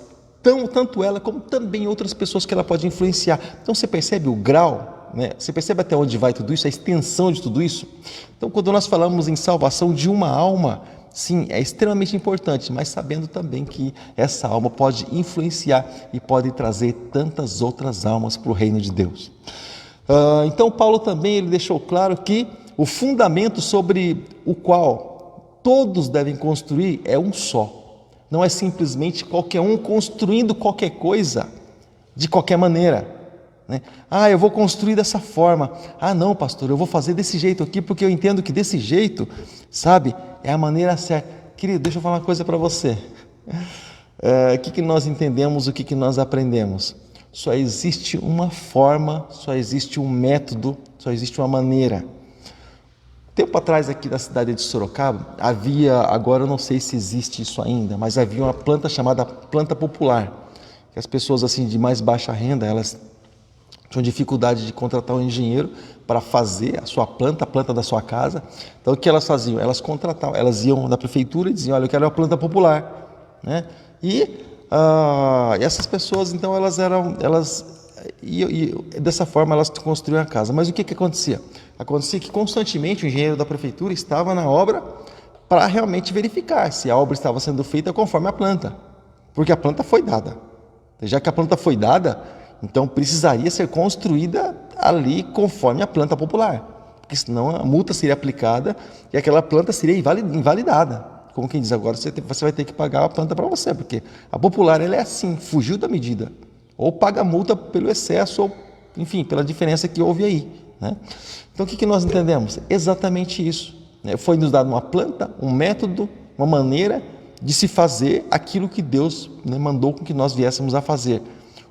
tanto ela como também outras pessoas que ela pode influenciar. Então você percebe o grau, né? Você percebe até onde vai tudo isso, a extensão de tudo isso? Então quando nós falamos em salvação de uma alma, sim, é extremamente importante, mas sabendo também que essa alma pode influenciar e pode trazer tantas outras almas para o reino de Deus. Então Paulo também ele deixou claro que o fundamento sobre o qual todos devem construir é um só. Não é simplesmente qualquer um construindo qualquer coisa de qualquer maneira, né? Ah, eu vou construir dessa forma. Ah, não, pastor, eu vou fazer desse jeito aqui porque eu entendo que desse jeito, sabe, é a maneira certa. Querido, deixa eu falar uma coisa para você. O que nós entendemos, o que nós aprendemos? Só existe uma forma, só existe um método, só existe uma maneira. Tempo atrás aqui na cidade de Sorocaba, havia, agora eu não sei se existe isso ainda, mas havia uma planta chamada planta popular, que as pessoas assim de mais baixa renda, elas tinham dificuldade de contratar um engenheiro para fazer a sua planta, a planta da sua casa. Então o que elas faziam? Elas contratavam, elas iam na prefeitura e diziam, olha, eu quero uma planta popular, né? E essas pessoas, então, e dessa forma elas construíam a casa. Mas o que acontecia? Acontecia que constantemente o engenheiro da prefeitura estava na obra para realmente verificar se a obra estava sendo feita conforme a planta, porque a planta foi dada. Já que a planta foi dada, então precisaria ser construída ali conforme a planta popular, porque senão a multa seria aplicada e aquela planta seria invalidada. Como quem diz, agora você vai ter que pagar a planta para você, porque a popular ela é assim, fugiu da medida. Ou paga multa pelo excesso, ou, enfim, pela diferença que houve aí, né? Então, o que nós entendemos? Exatamente isso, né? Foi nos dado uma planta, um método, uma maneira de se fazer aquilo que Deus, né, mandou com que nós viéssemos a fazer.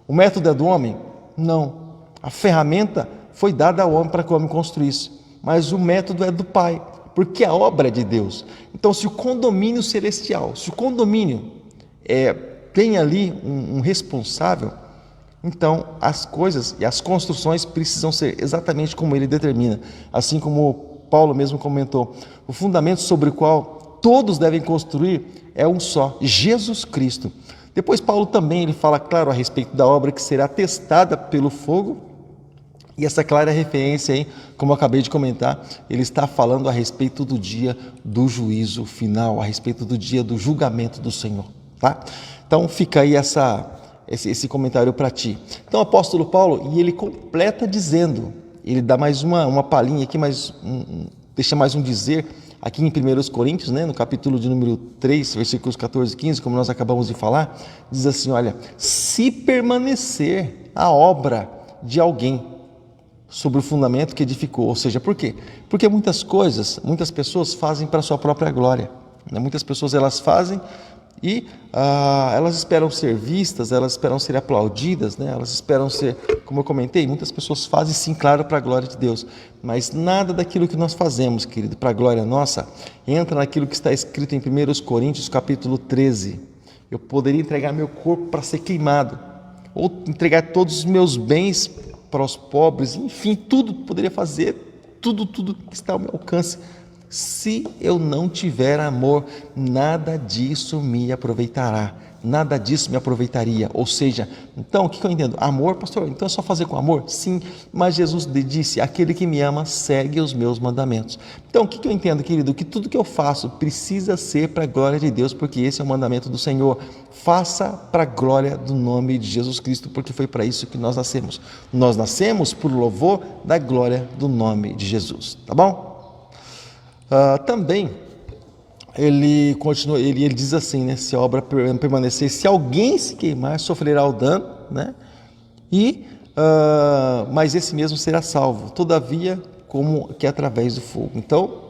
O método é do homem? Não. A ferramenta foi dada ao homem para que o homem construísse, mas o método é do Pai, porque a obra é de Deus. Então, se o condomínio celestial, se o condomínio tem ali um responsável, então as coisas e as construções precisam ser exatamente como ele determina. Assim como Paulo mesmo comentou, o fundamento sobre o qual todos devem construir é um só, Jesus Cristo. Depois Paulo também ele fala, claro, a respeito da obra que será testada pelo fogo. E essa clara referência aí, como eu acabei de comentar, ele está falando a respeito do dia do juízo final, a respeito do dia do julgamento do Senhor, tá? Então fica aí esse comentário para ti. Então o apóstolo Paulo, e ele completa dizendo, ele dá mais uma palhinha aqui, deixa mais um dizer, aqui em 1 Coríntios, né, no capítulo de número 3, versículos 14 e 15, como nós acabamos de falar, diz assim, olha, se permanecer a obra de alguém sobre o fundamento que edificou, ou seja, por quê? Porque muitas pessoas fazem para a sua própria glória, né? Muitas pessoas elas fazem e elas esperam ser vistas, elas esperam ser aplaudidas, né? Elas esperam ser, como eu comentei, muitas pessoas fazem sim, claro, para a glória de Deus, mas nada daquilo que nós fazemos, querido, para a glória nossa, entra naquilo que está escrito em 1 Coríntios capítulo 13, eu poderia entregar meu corpo para ser queimado, ou entregar todos os meus bens para os pobres, enfim, tudo poderia fazer, tudo que está ao meu alcance. Se eu não tiver amor, nada disso me aproveitará, nada disso me aproveitaria. Ou seja, então o que eu entendo? Amor, pastor, então é só fazer com amor? Sim, mas Jesus disse, aquele que me ama segue os meus mandamentos. Então o que eu entendo, querido? Que tudo que eu faço precisa ser para a glória de Deus, porque esse é o mandamento do Senhor. Faça para a glória do nome de Jesus Cristo, porque foi para isso que nós nascemos. Nós nascemos por louvor da glória do nome de Jesus, tá bom? Também ele continua, ele diz assim, né? Se a obra permanecer, se alguém se queimar, sofrerá o dano, né? Mas esse mesmo será salvo, todavia, como que através do fogo. Então,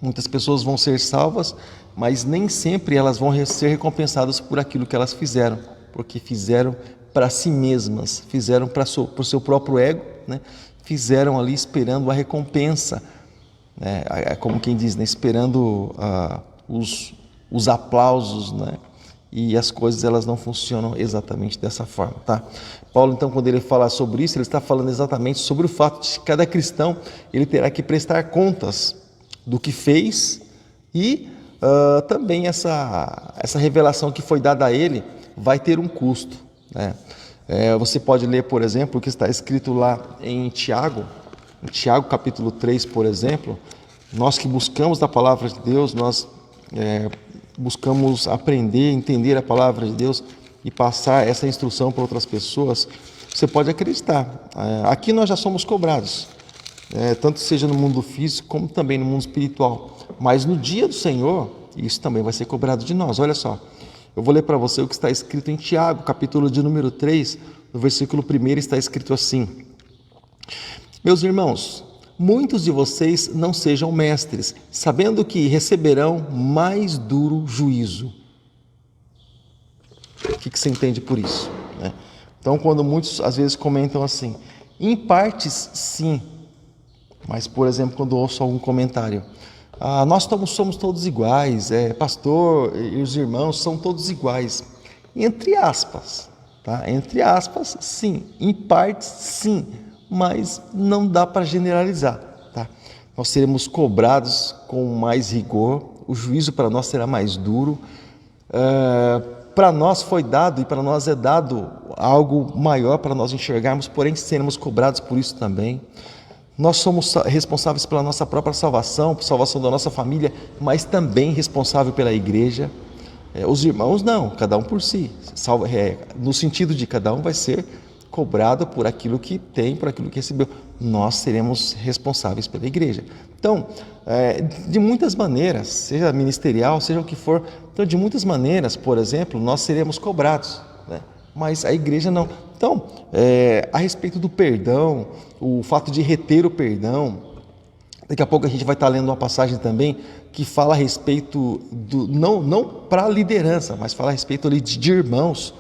muitas pessoas vão ser salvas, mas nem sempre elas vão ser recompensadas por aquilo que elas fizeram, porque fizeram para si mesmas, fizeram para o seu próprio ego, né? Fizeram ali esperando a recompensa, como quem diz, né? Esperando os aplausos, né? E as coisas elas não funcionam exatamente dessa forma, tá? Paulo, então, quando ele fala sobre isso, ele está falando exatamente sobre o fato de que cada cristão ele terá que prestar contas do que fez e também essa revelação que foi dada a ele vai ter um custo, né? Você pode ler, por exemplo, o que está escrito lá em Tiago capítulo 3, por exemplo. Nós que buscamos da palavra de Deus, nós buscamos aprender, entender a palavra de Deus e passar essa instrução para outras pessoas. Você pode acreditar, aqui nós já somos cobrados, tanto seja no mundo físico como também no mundo espiritual, mas no dia do Senhor, isso também vai ser cobrado de nós. Olha só, Eu vou ler para você o que está escrito em Tiago, capítulo de número 3, no versículo 1 está escrito assim: Meus irmãos, muitos de vocês não sejam mestres, sabendo que receberão mais duro juízo. O que você entende por isso, né? Então, quando muitos às vezes comentam assim, em partes sim, mas, por exemplo, quando eu ouço algum comentário, nós somos todos iguais, pastor e os irmãos são todos iguais. Entre aspas, tá? Entre aspas, sim. Em partes, sim. Mas não dá para generalizar, tá? Nós seremos cobrados com mais rigor, o juízo para nós será mais duro. Para nós foi dado e para nós é dado algo maior para nós enxergarmos, porém seremos cobrados por isso também. Nós somos responsáveis pela nossa própria salvação, por salvação da nossa família, mas também responsável pela igreja. Os irmãos não, cada um por si, no sentido de cada um vai ser cobrado por aquilo que tem, por aquilo que recebeu. Nós seremos responsáveis pela igreja. Então, de muitas maneiras, seja ministerial, seja o que for, então de muitas maneiras, por exemplo, nós seremos cobrados, né? Mas a igreja não. Então, a respeito do perdão, o fato de reter o perdão, daqui a pouco a gente vai estar lendo uma passagem também que fala a respeito do, não para a liderança, mas fala a respeito ali de irmãos,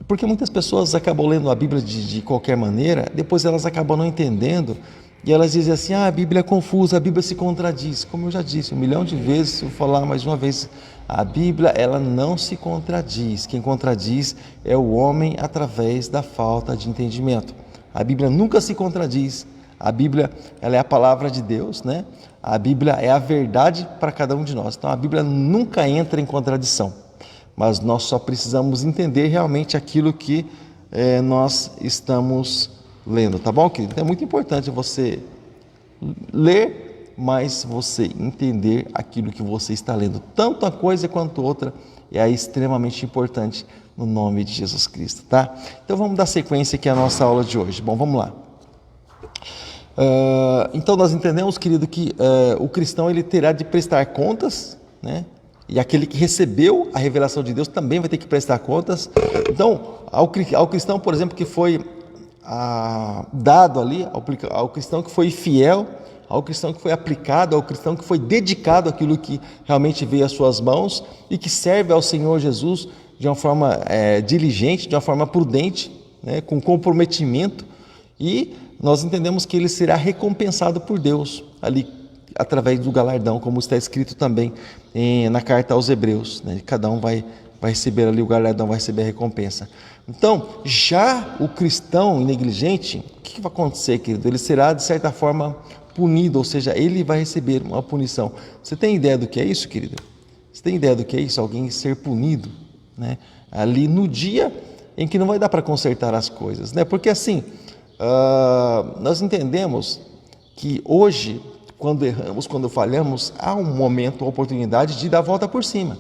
porque muitas pessoas acabam lendo a Bíblia de qualquer maneira, depois elas acabam não entendendo e elas dizem assim, a Bíblia é confusa, a Bíblia se contradiz. Como eu já disse 1 milhão de vezes, se eu falar mais uma vez, a Bíblia ela não se contradiz. Quem contradiz é o homem através da falta de entendimento. A Bíblia nunca se contradiz. A Bíblia ela é a palavra de Deus, né? A Bíblia é a verdade para cada um de nós. Então a Bíblia nunca entra em contradição. Mas nós só precisamos entender realmente aquilo que nós estamos lendo, tá bom, querido? Então é muito importante você ler, mas você entender aquilo que você está lendo. Tanto uma coisa quanto outra é extremamente importante no nome de Jesus Cristo, tá? Então vamos dar sequência aqui à nossa aula de hoje. Bom, vamos lá. Então nós entendemos, querido, que o cristão ele terá de prestar contas, né? E aquele que recebeu a revelação de Deus também vai ter que prestar contas. Então, ao cristão, por exemplo, que foi dado ali, ao cristão que foi fiel, ao cristão que foi aplicado, ao cristão que foi dedicado àquilo que realmente veio às suas mãos e que serve ao Senhor Jesus de uma forma diligente, de uma forma prudente, né, com comprometimento, e nós entendemos que ele será recompensado por Deus ali através do galardão, como está escrito também na carta aos Hebreus, né? Cada um vai receber ali o galardão, vai receber a recompensa. Então, já o cristão negligente, o que vai acontecer, querido? Ele será, de certa forma, punido, ou seja, ele vai receber uma punição. Você tem ideia do que é isso, querido? Você tem ideia do que é isso? Alguém ser punido, né? Ali no dia em que não vai dar para consertar as coisas, né? Porque assim, nós entendemos que hoje, quando erramos, quando falhamos, há um momento, uma oportunidade de dar a volta por cima.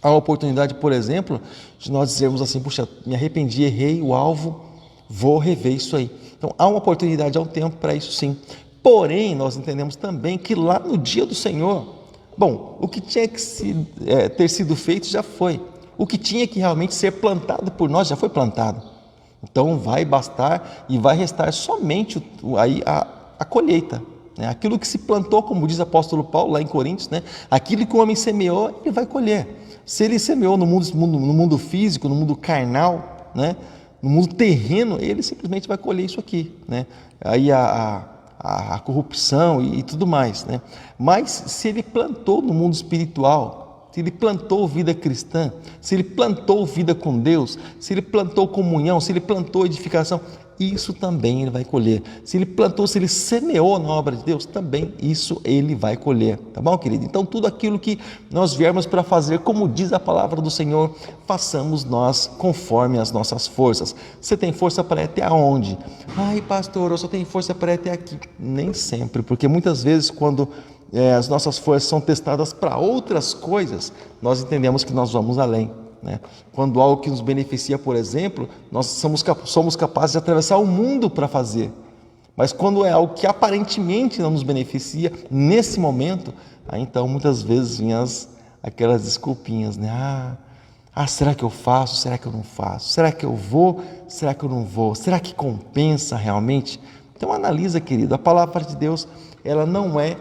Há uma oportunidade, por exemplo, de nós dizermos assim, puxa, me arrependi, errei o alvo, vou rever isso aí. Então, há uma oportunidade, há um tempo para isso sim. Porém, nós entendemos também que lá no dia do Senhor, bom, o que tinha que ter sido feito já foi. O que tinha que realmente ser plantado por nós já foi plantado. Então, vai bastar e vai restar somente aí a colheita. Aquilo que se plantou, como diz o apóstolo Paulo lá em Coríntios, né? Aquilo que o homem semeou, ele vai colher. Se ele semeou no mundo físico, no mundo carnal, né? No mundo terreno, ele simplesmente vai colher isso aqui, né? Aí a corrupção e tudo mais, né? Mas se ele plantou no mundo espiritual, se ele plantou vida cristã, se ele plantou vida com Deus, se ele plantou comunhão, se ele plantou edificação, isso também ele vai colher. Se ele plantou, se ele semeou na obra de Deus, também isso ele vai colher. Tá bom, querido? Então, tudo aquilo que nós viermos para fazer, como diz a palavra do Senhor, façamos nós conforme as nossas forças. Você tem força para ir até aonde? Ai, pastor, eu só tenho força para ir até aqui. Nem sempre, porque muitas vezes quando as nossas forças são testadas para outras coisas, nós entendemos que nós vamos além. Né? Quando algo que nos beneficia, por exemplo, nós somos capazes de atravessar o mundo para fazer. Mas quando é algo que aparentemente não nos beneficia, nesse momento, aí então muitas vezes vêm aquelas desculpinhas, né? será que eu faço? Será que eu não faço? Será que eu vou? Será que eu não vou? Será que compensa realmente? Então analisa, querido, a palavra de Deus, ela não é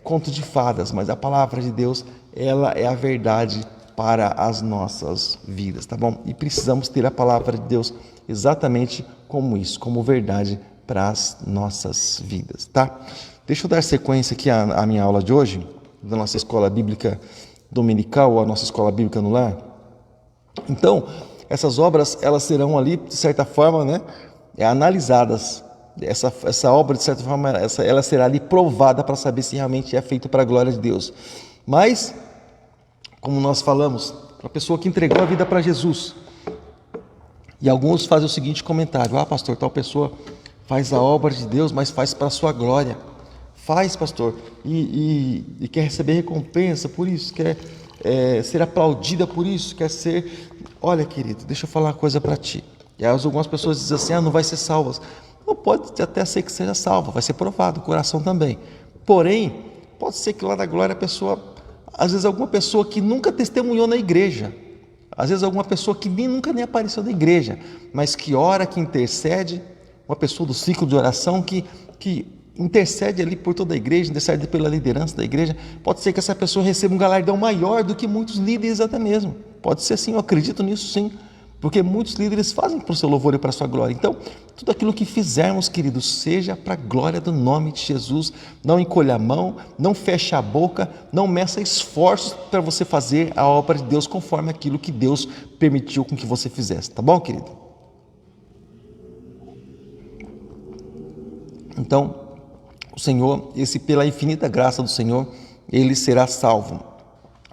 conto de fadas, mas a palavra de Deus, ela é a verdade para as nossas vidas, tá bom? E precisamos ter a palavra de Deus exatamente como isso, como verdade para as nossas vidas, tá? Deixa eu dar sequência aqui à minha aula de hoje, da nossa escola bíblica dominical, ou a nossa escola bíblica no lar. Então, essas obras, elas serão ali, de certa forma, né, analisadas. Essa obra, de certa forma, ela será ali provada para saber se realmente é feito para a glória de Deus. Mas, como nós falamos, a pessoa que entregou a vida para Jesus, e alguns fazem o seguinte comentário: pastor, tal pessoa faz a obra de Deus, mas faz para a sua glória. Faz, pastor, e quer receber recompensa por isso, quer ser aplaudida por isso, quer ser... Olha, querido, deixa eu falar uma coisa para ti. E aí algumas pessoas dizem assim, não vai ser salvas. Não, pode até ser que seja salva, vai ser provado, o coração também. Porém, pode ser que lá na glória a pessoa, às vezes alguma pessoa que nunca testemunhou na igreja, às vezes alguma pessoa que nunca nem apareceu na igreja, mas que ora, que intercede, uma pessoa do ciclo de oração que intercede ali por toda a igreja, intercede pela liderança da igreja, pode ser que essa pessoa receba um galardão maior do que muitos líderes até mesmo. Pode ser sim, eu acredito nisso sim, porque muitos líderes fazem para o seu louvor e para a sua glória. Então, tudo aquilo que fizermos, queridos, seja para a glória do nome de Jesus. Não encolha a mão, não feche a boca, não meça esforços para você fazer a obra de Deus conforme aquilo que Deus permitiu com que você fizesse. Tá bom, querido? Então, o Senhor, pela infinita graça do Senhor, ele será salvo,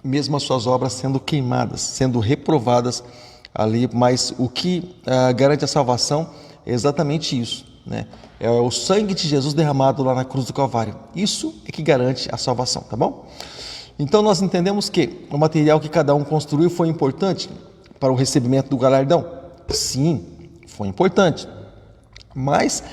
mesmo as suas obras sendo queimadas, sendo reprovadas ali, mas o que garante a salvação é exatamente isso, né? É o sangue de Jesus derramado lá na cruz do Calvário. Isso é que garante a salvação, tá bom? Então nós entendemos que o material que cada um construiu foi importante para o recebimento do galardão. Sim, foi importante. Mas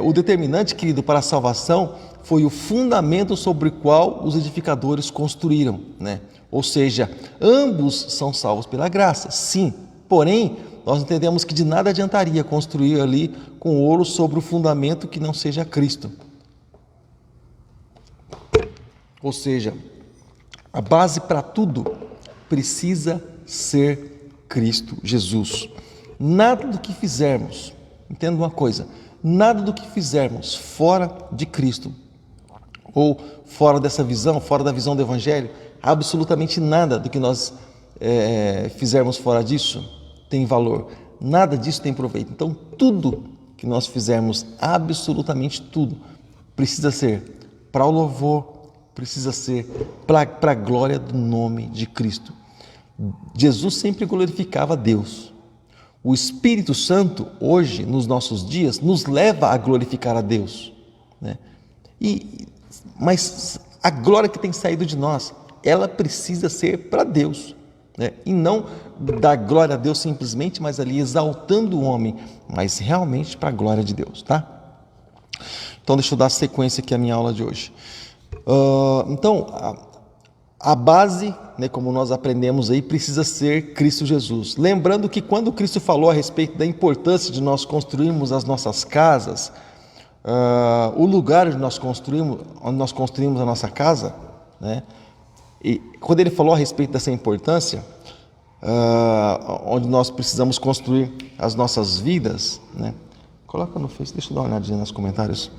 o determinante, querido, para a salvação foi o fundamento sobre o qual os edificadores construíram, né? Ou seja, ambos são salvos pela graça, sim. Porém, nós entendemos que de nada adiantaria construir ali com ouro sobre o fundamento que não seja Cristo. Ou seja, a base para tudo precisa ser Cristo Jesus. Nada do que fizermos, entenda uma coisa, nada do que fizermos fora de Cristo, ou fora dessa visão, fora da visão do Evangelho, absolutamente nada do que nós fizermos fora disso tem valor, nada disso tem proveito. Então tudo que nós fizermos, absolutamente tudo, precisa ser para o louvor, precisa ser para a glória do nome de Cristo. Jesus sempre glorificava a Deus. O Espírito Santo, hoje, nos nossos dias, nos leva a glorificar a Deus, né? Mas a glória que tem saído de nós, ela precisa ser para Deus, né? E não dar glória a Deus simplesmente, mas ali exaltando o homem, mas realmente para a glória de Deus, tá? Então deixa eu dar sequência aqui à minha aula de hoje. Então, a base, né, como nós aprendemos aí, precisa ser Cristo Jesus. Lembrando que quando Cristo falou a respeito da importância de nós construirmos as nossas casas, o lugar onde nós construímos a nossa casa, né, e quando ele falou a respeito dessa importância, onde nós precisamos construir as nossas vidas, né, coloca no Face, deixa eu dar uma olhadinha nos comentários,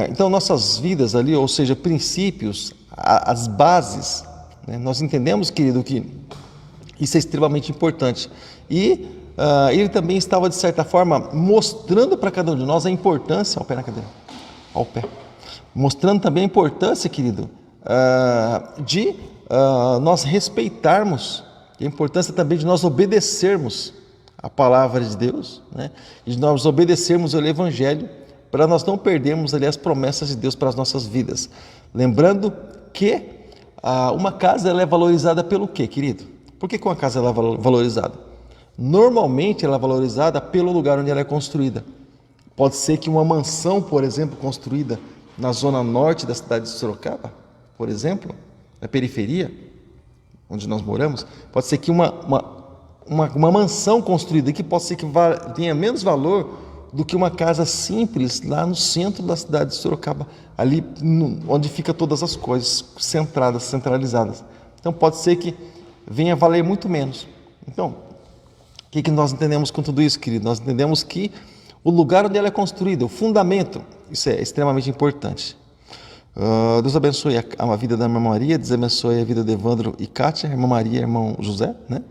então nossas vidas ali, ou seja, princípios, as bases, né, nós entendemos, querido, que isso é extremamente importante. E ele também estava, de certa forma, mostrando para cada um de nós a importância, ao pé na cadeira, ao pé, mostrando também a importância, querido, de nós respeitarmos, a importância também de nós obedecermos a palavra de Deus, né, de nós obedecermos o Evangelho, para nós não perdermos ali as promessas de Deus para as nossas vidas. Lembrando que uma casa ela é valorizada pelo quê, querido? Por que uma casa ela é valorizada? Normalmente ela é valorizada pelo lugar onde ela é construída. Pode ser que uma mansão, por exemplo, construída na zona norte da cidade de Sorocaba, por exemplo, na periferia, onde nós moramos, pode ser que uma mansão construída aqui pode ser que tenha menos valor do que uma casa simples lá no centro da cidade de Sorocaba, ali onde fica todas as coisas centralizadas. Então pode ser que venha a valer muito menos. Então, o que nós entendemos com tudo isso, querido? Nós entendemos que o lugar onde ela é construída, o fundamento, isso é extremamente importante. Deus abençoe a vida da irmã Maria, Deus abençoe a vida de Evandro e Kátia, irmã Maria e irmão José, né?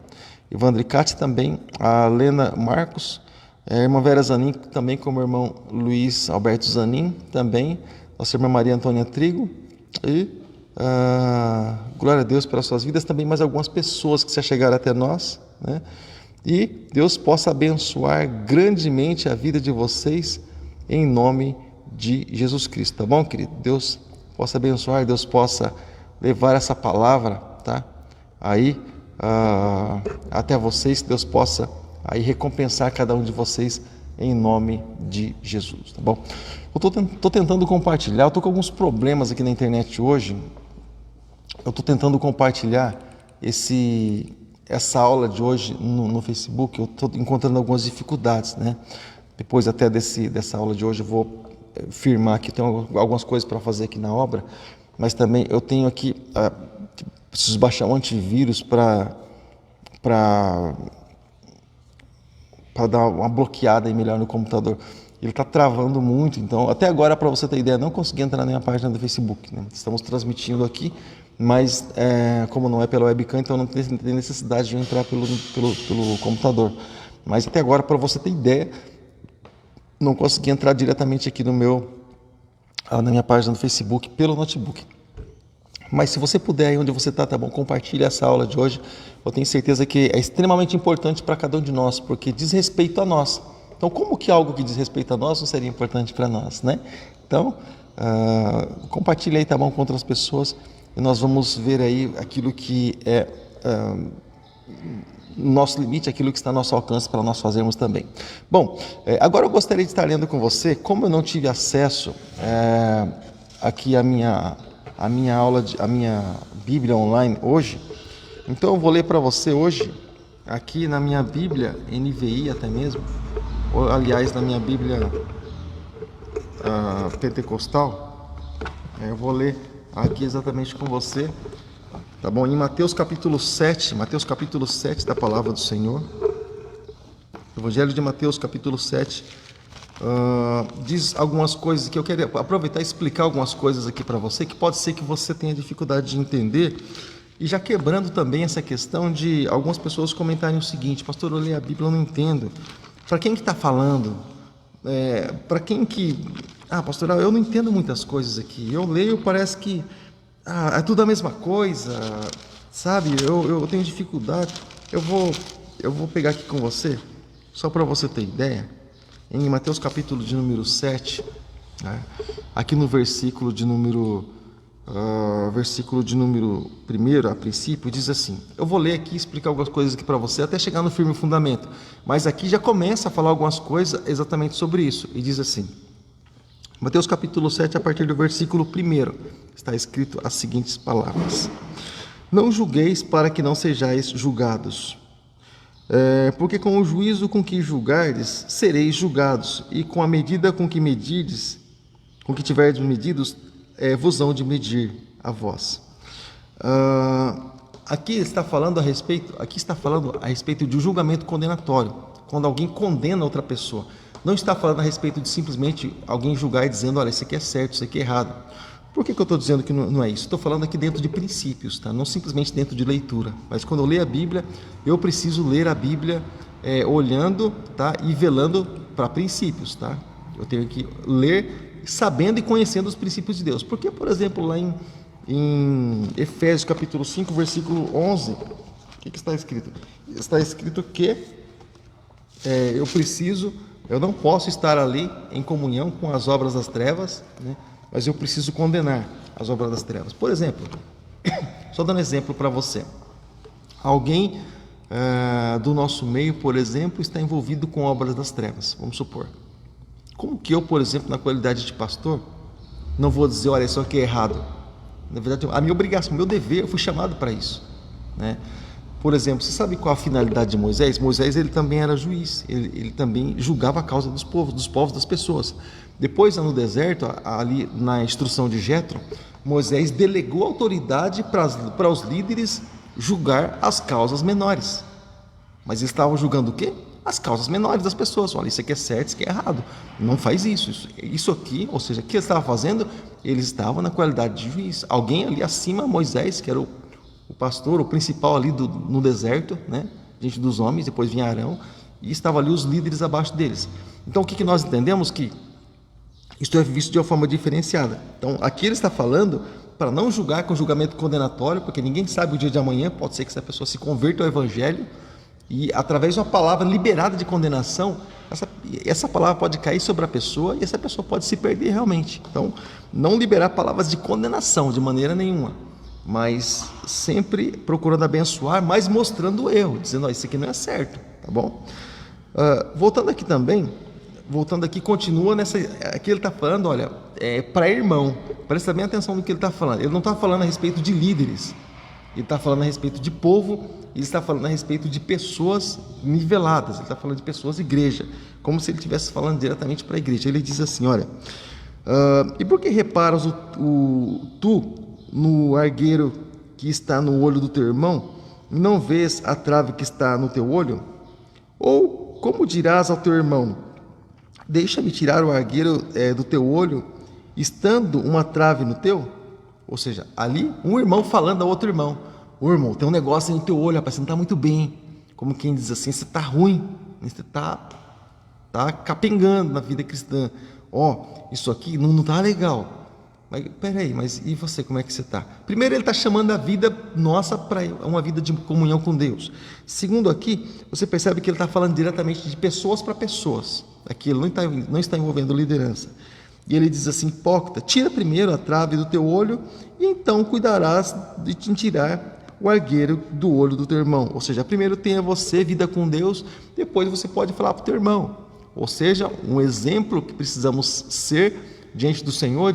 Evandro e Kátia também, a Lena Marcos, a irmã Vera Zanin, também como o irmão Luiz Alberto Zanin, também, nossa irmã Maria Antônia Trigo, e glória a Deus pelas suas vidas, também mais algumas pessoas que se achegaram até nós, né? E Deus possa abençoar grandemente a vida de vocês, em nome de Jesus Cristo, tá bom, querido? Deus possa abençoar, Deus possa levar essa palavra, tá? Aí, até vocês, Deus possa aí recompensar cada um de vocês em nome de Jesus, tá bom? Eu tô tentando compartilhar, eu tô com alguns problemas aqui na internet hoje. Eu tô tentando compartilhar essa aula de hoje no Facebook. Eu tô encontrando algumas dificuldades, né? Depois até dessa aula de hoje eu vou firmar que tem algumas coisas para fazer aqui na obra, mas também eu tenho aqui, preciso baixar um antivírus para dar uma bloqueada aí melhor no computador. Ele está travando muito, então até agora, para você ter ideia, não consegui entrar na minha página do Facebook, né? Estamos transmitindo aqui, mas como não é pela webcam, então não tem necessidade de eu entrar pelo computador. Mas até agora, para você ter ideia, não consegui entrar diretamente aqui na minha página do Facebook pelo notebook. Mas se você puder, aí onde você está, tá bom? Compartilhe essa aula de hoje. Eu tenho certeza que é extremamente importante para cada um de nós, porque diz respeito a nós. Então, como que algo que diz respeito a nós não seria importante para nós, né? Então, compartilhe aí, tá bom, com outras pessoas, e nós vamos ver aí aquilo que é nosso limite, aquilo que está ao nosso alcance para nós fazermos também. Bom, agora eu gostaria de estar lendo com você, como eu não tive acesso aqui à minha Bíblia online hoje, então eu vou ler para você hoje, aqui na minha Bíblia, NVI até mesmo, ou aliás na minha Bíblia pentecostal, eu vou ler aqui exatamente com você, tá bom? Em Mateus capítulo 7 da palavra do Senhor, Evangelho de Mateus capítulo 7, diz algumas coisas que eu quero aproveitar e explicar algumas coisas aqui para você, que pode ser que você tenha dificuldade de entender, e já quebrando também essa questão de algumas pessoas comentarem o seguinte: pastor, eu leio a Bíblia, eu não entendo, para quem que está falando? Para quem que... pastor, eu não entendo muitas coisas aqui, eu leio, parece que é tudo a mesma coisa, sabe, eu tenho dificuldade. Eu vou pegar aqui com você, só para você ter ideia, em Mateus capítulo de número 7, né, aqui no versículo de número 1, a princípio, diz assim, eu vou ler aqui e explicar algumas coisas aqui para você, até chegar no firme fundamento, mas aqui já começa a falar algumas coisas exatamente sobre isso, e diz assim, Mateus capítulo 7, a partir do versículo 1, está escrito as seguintes palavras: não julgueis para que não sejais julgados, porque com o juízo com que julgardes, sereis julgados, e com a medida com que medirdes, com que tiverdes medidos, vos hão de medir a vós. Aqui está falando a respeito de um julgamento condenatório, quando alguém condena outra pessoa. Não está falando a respeito de simplesmente alguém julgar e dizendo, olha, isso aqui é certo, isso aqui é errado. Por que eu estou dizendo que não é isso? Estou falando aqui dentro de princípios, tá? Não simplesmente dentro de leitura. Mas quando eu leio a Bíblia, eu preciso ler a Bíblia olhando, tá? E velando para princípios, tá? Eu tenho que ler sabendo e conhecendo os princípios de Deus. Porque, por exemplo, lá em Efésios capítulo 5, versículo 11, o que está escrito? Está escrito que eu não posso estar ali em comunhão com as obras das trevas, né? Mas eu preciso condenar as obras das trevas. Por exemplo, só dando exemplo para você, alguém do nosso meio, por exemplo, está envolvido com obras das trevas, vamos supor. Como que eu, por exemplo, na qualidade de pastor, não vou dizer, olha, isso aqui é errado? Na verdade, a minha obrigação, o meu dever, eu fui chamado para isso. né? Por exemplo, você sabe qual a finalidade de Moisés? Moisés, ele também era juiz, ele também julgava a causa dos povos, das pessoas. Depois, no deserto, ali na instrução de Jetro, Moisés delegou autoridade para os líderes julgar as causas menores. Mas eles estavam julgando o quê? As causas menores das pessoas. Olha, isso aqui é certo, isso aqui é errado. Não faz isso. Isso aqui, ou seja, o que eles estavam fazendo? Eles estavam na qualidade de juiz. Alguém ali acima, Moisés, que era o pastor, o principal ali no deserto, né? Diante dos homens, depois vinha Arão, e estavam ali os líderes abaixo deles. Então, o que nós entendemos? Que isto é visto de uma forma diferenciada. Então, aqui ele está falando para não julgar com julgamento condenatório, porque ninguém sabe o dia de amanhã, pode ser que essa pessoa se converta ao evangelho, e através de uma palavra liberada de condenação, essa palavra pode cair sobre a pessoa e essa pessoa pode se perder realmente. Então, não liberar palavras de condenação de maneira nenhuma, mas sempre procurando abençoar, mas mostrando o erro, dizendo, isso aqui não é certo, tá bom? Voltando aqui, continua nessa, aqui ele está falando, olha, para irmão, presta bem atenção no que ele está falando, ele não está falando a respeito de líderes, ele está falando a respeito de povo, ele está falando a respeito de pessoas niveladas, ele está falando de pessoas igreja, como se ele estivesse falando diretamente para a igreja. Ele diz assim, olha, e por que reparas tu no argueiro que está no olho do teu irmão, e não vês a trave que está no teu olho? Ou como dirás ao teu irmão, deixa-me tirar o argueiro do teu olho, estando uma trave no teu? Ou seja, ali um irmão falando a outro irmão, ô irmão, tem um negócio aí no teu olho, rapaz, você não está muito bem, como quem diz assim, você está ruim, você está capengando na vida cristã, isso aqui não está legal. Mas peraí, mas e você, como é que você está? Primeiro, ele está chamando a vida nossa para uma vida de comunhão com Deus. Segundo, aqui, você percebe que ele está falando diretamente de pessoas para pessoas. Aqui ele não está envolvendo liderança. E ele diz assim, hipócrita, tira primeiro a trave do teu olho, e então cuidarás de te tirar o argueiro do olho do teu irmão. Ou seja, primeiro tenha você vida com Deus, depois você pode falar para o teu irmão. Ou seja, um exemplo que precisamos ser diante do Senhor,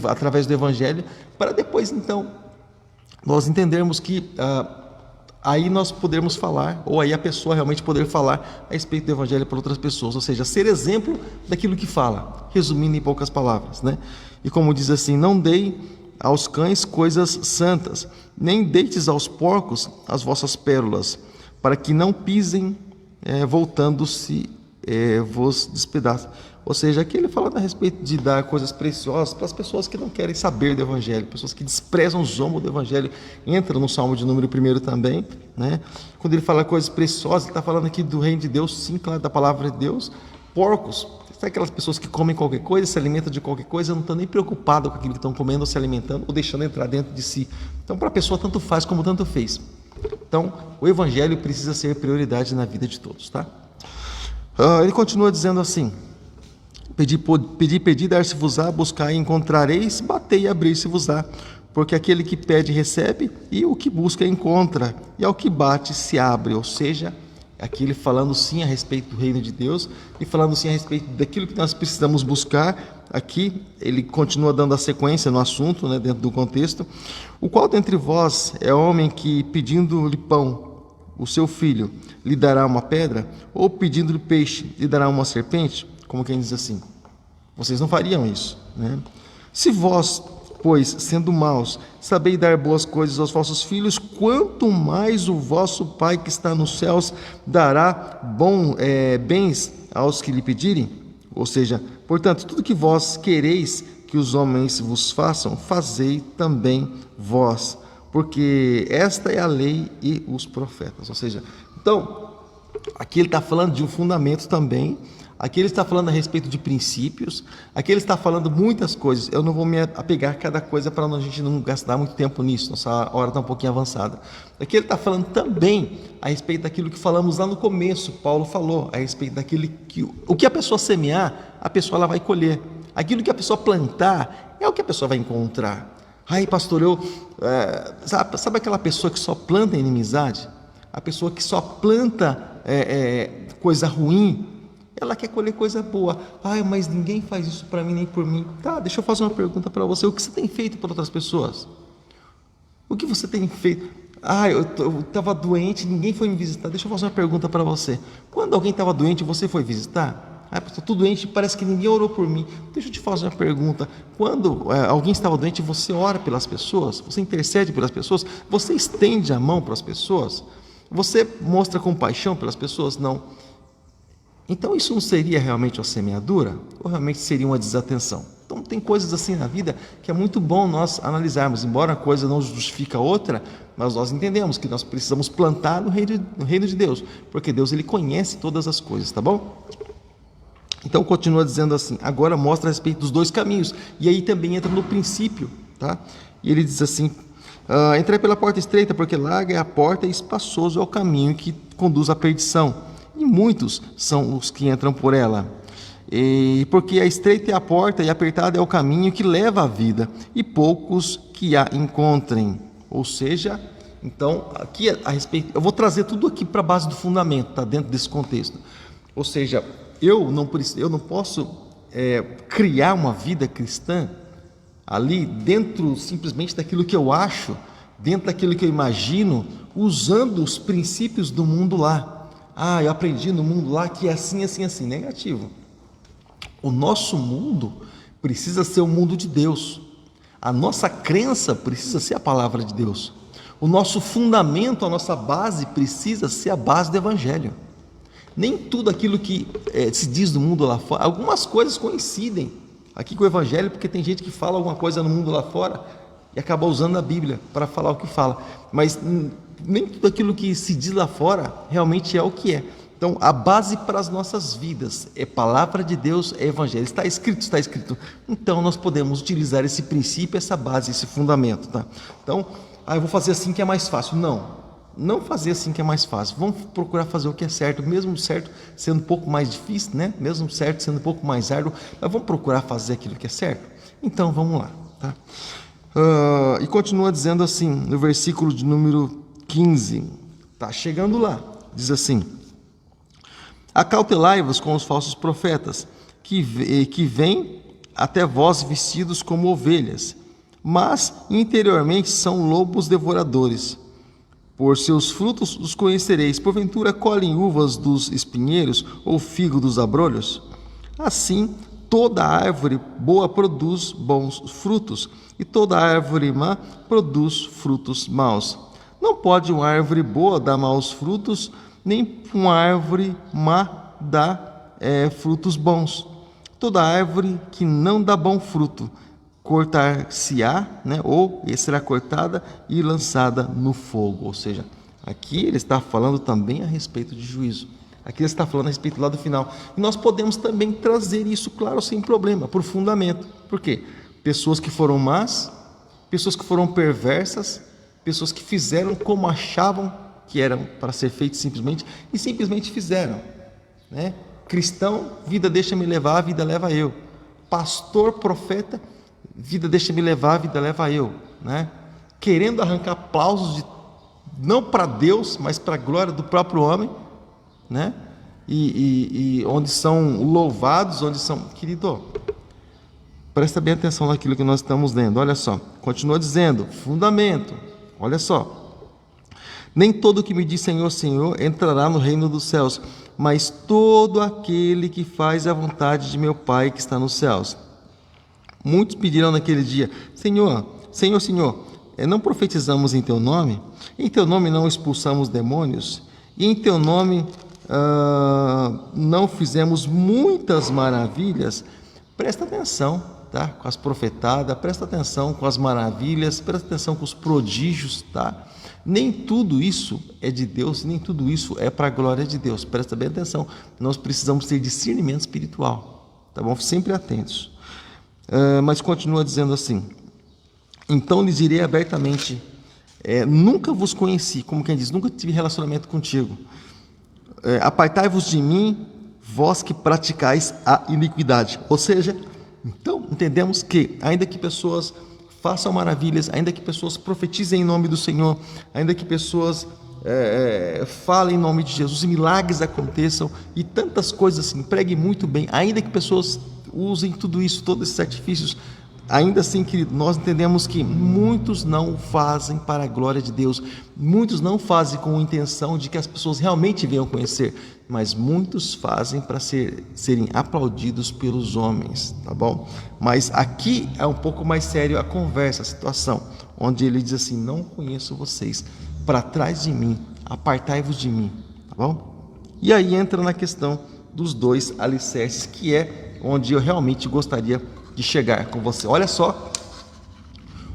através do Evangelho, para depois, então, nós entendermos que aí nós podemos falar, ou aí a pessoa realmente poder falar a respeito do Evangelho para outras pessoas, ou seja, ser exemplo daquilo que fala, resumindo em poucas palavras, né? E como diz assim, não dei aos cães coisas santas, nem deites aos porcos as vossas pérolas, para que não pisem, voltando-se, vos despedacem. Ou seja, aqui ele fala a respeito de dar coisas preciosas para as pessoas que não querem saber do Evangelho, pessoas que desprezam, zombam do Evangelho. Entra no Salmo de número 1 também, né? Quando ele fala coisas preciosas, ele está falando aqui do reino de Deus, sim, claro, da palavra de Deus. Porcos, sabe aquelas pessoas que comem qualquer coisa, se alimentam de qualquer coisa, não estão nem preocupadas com aquilo que estão comendo ou se alimentando, ou deixando entrar dentro de si. Então, para a pessoa, tanto faz como tanto fez. Então, o Evangelho precisa ser prioridade na vida de todos, tá? Ele continua dizendo assim, Pedi, dar-se-vos-á, buscai e encontrareis, batei e abrir-se-vos-á, porque aquele que pede recebe, e o que busca encontra, e ao que bate se abre. Ou seja, aqui ele falando sim a respeito do reino de Deus, e falando sim a respeito daquilo que nós precisamos buscar. Aqui ele continua dando a sequência no assunto, né, dentro do contexto. O qual dentre vós é homem que, pedindo-lhe pão, o seu filho, lhe dará uma pedra, ou pedindo-lhe peixe, lhe dará uma serpente? Como quem diz assim, vocês não fariam isso, né? Se vós, pois, sendo maus, sabeis dar boas coisas aos vossos filhos, quanto mais o vosso Pai que está nos céus dará bens aos que lhe pedirem? Ou seja, portanto, tudo que vós quereis que os homens vos façam, fazei também vós, porque esta é a lei e os profetas. Ou seja, então, aqui ele está falando de um fundamento também. Aqui ele está falando a respeito de princípios, aqui ele está falando muitas coisas. Eu não vou me apegar a cada coisa para a gente não gastar muito tempo nisso, nossa hora está um pouquinho avançada. Aqui ele está falando também a respeito daquilo que falamos lá no começo, Paulo falou, a respeito daquilo que o que a pessoa semear, a pessoa ela vai colher. Aquilo que a pessoa plantar, é o que a pessoa vai encontrar. Ai, pastor, sabe aquela pessoa que só planta inimizade? A pessoa que só planta coisa ruim, ela quer colher coisa boa. Ai, mas ninguém faz isso para mim nem por mim. Tá, deixa eu fazer uma pergunta para você. O que você tem feito para outras pessoas? O que você tem feito? eu estava doente, ninguém foi me visitar. Deixa eu fazer uma pergunta para você. Quando alguém estava doente, você foi visitar? Estou tudo doente, parece que ninguém orou por mim. Deixa eu te fazer uma pergunta. Quando alguém estava doente, você ora pelas pessoas? Você intercede pelas pessoas? Você estende a mão para as pessoas? Você mostra compaixão pelas pessoas? Não. Então isso não seria realmente uma semeadura? Ou realmente seria uma desatenção? Então tem coisas assim na vida que é muito bom nós analisarmos. Embora a coisa não justifique a outra, mas nós entendemos que nós precisamos plantar no reino de Deus. Porque Deus, Ele conhece todas as coisas, tá bom? Então continua dizendo assim, agora mostra a respeito dos dois caminhos. E aí também entra no princípio, tá? E ele diz assim, entrei pela porta estreita, porque larga é a porta e espaçoso é o caminho que conduz à perdição. E muitos são os que entram por ela. E porque a estreita é a porta e apertada é o caminho que leva à vida, e poucos que a encontrem. Ou seja, então, aqui a respeito, eu vou trazer tudo aqui para a base do fundamento, tá? Dentro desse contexto. Ou seja, eu não posso criar uma vida cristã ali dentro simplesmente daquilo que eu acho, dentro daquilo que eu imagino, usando os princípios do mundo lá. Eu aprendi no mundo lá que é assim, assim, assim. Negativo. O nosso mundo precisa ser o mundo de Deus. A nossa crença precisa ser a palavra de Deus. O nosso fundamento, a nossa base precisa ser a base do Evangelho. Nem tudo aquilo que se diz do mundo lá fora, algumas coisas coincidem aqui com o Evangelho, porque tem gente que fala alguma coisa no mundo lá fora e acaba usando a Bíblia para falar o que fala. Mas nem tudo aquilo que se diz lá fora realmente é o que é. Então, a base para as nossas vidas é palavra de Deus, é Evangelho. Está escrito, está escrito. Então, nós podemos utilizar esse princípio, essa base, esse fundamento, tá? Então, eu vou fazer assim que é mais fácil. Não fazer assim que é mais fácil. Vamos procurar fazer o que é certo, mesmo certo sendo um pouco mais difícil, né? Mesmo certo sendo um pouco mais árduo, mas vamos procurar fazer aquilo que é certo. Então, vamos lá, tá? E continua dizendo assim, no versículo de número 15, tá chegando lá, diz assim: acautelai-vos com os falsos profetas, que vêm até vós vestidos como ovelhas, mas interiormente são lobos devoradores. Por seus frutos os conhecereis. Porventura colhem uvas dos espinheiros ou figo dos abrolhos? Assim, toda árvore boa produz bons frutos, e toda árvore má produz frutos maus. Não pode uma árvore boa dar maus frutos, nem uma árvore má dar frutos bons. Toda árvore que não dá bom fruto cortar-se-á, né, ou será cortada e lançada no fogo. Ou seja, aqui ele está falando também a respeito de juízo. Aqui ele está falando a respeito lá do final. E nós podemos também trazer isso, claro, sem problema, por fundamento. Por quê? Pessoas que foram más, pessoas que foram perversas, pessoas que fizeram como achavam que eram para ser feito simplesmente, e simplesmente fizeram, né? Cristão, vida deixa-me levar, a vida leva eu. Pastor, profeta, vida deixa-me levar, a vida leva eu, né? Querendo arrancar aplausos não para Deus, mas para a glória do próprio homem, né? E onde são louvados, onde são... Querido, presta bem atenção naquilo que nós estamos lendo. Olha só, continua dizendo, fundamento. Olha só. Nem todo que me diz Senhor, Senhor entrará no reino dos céus, mas todo aquele que faz a vontade de meu Pai que está nos céus. Muitos pedirão naquele dia: Senhor, Senhor, Senhor, não profetizamos em teu nome? Em teu nome não expulsamos demônios? E em teu nome não fizemos muitas maravilhas? Presta atenção, tá? Com as profetadas, presta atenção com as maravilhas, presta atenção com os prodígios, tá? Nem tudo isso é de Deus, nem tudo isso é para a glória de Deus. Presta bem atenção, nós precisamos ter discernimento espiritual, tá bom? Sempre atentos. Mas continua dizendo assim: então lhes direi abertamente, nunca vos conheci, como quem diz, nunca tive relacionamento contigo. Apartai-vos de mim, vós que praticais a iniquidade. Ou seja, então entendemos que ainda que pessoas façam maravilhas, ainda que pessoas profetizem em nome do Senhor, ainda que pessoas falem em nome de Jesus, e milagres aconteçam, e tantas coisas assim, preguem muito bem, ainda que pessoas usem tudo isso, todos esses artifícios, Ainda assim, querido, nós entendemos que muitos não fazem para a glória de Deus, muitos não fazem com a intenção de que as pessoas realmente venham conhecer, mas muitos fazem para serem aplaudidos pelos homens, tá bom? Mas aqui é um pouco mais sério a conversa, a situação, onde ele diz assim: não conheço vocês, para trás de mim, apartai-vos de mim, tá bom? E aí entra na questão dos dois alicerces, que é onde eu realmente gostaria de chegar com você. Olha só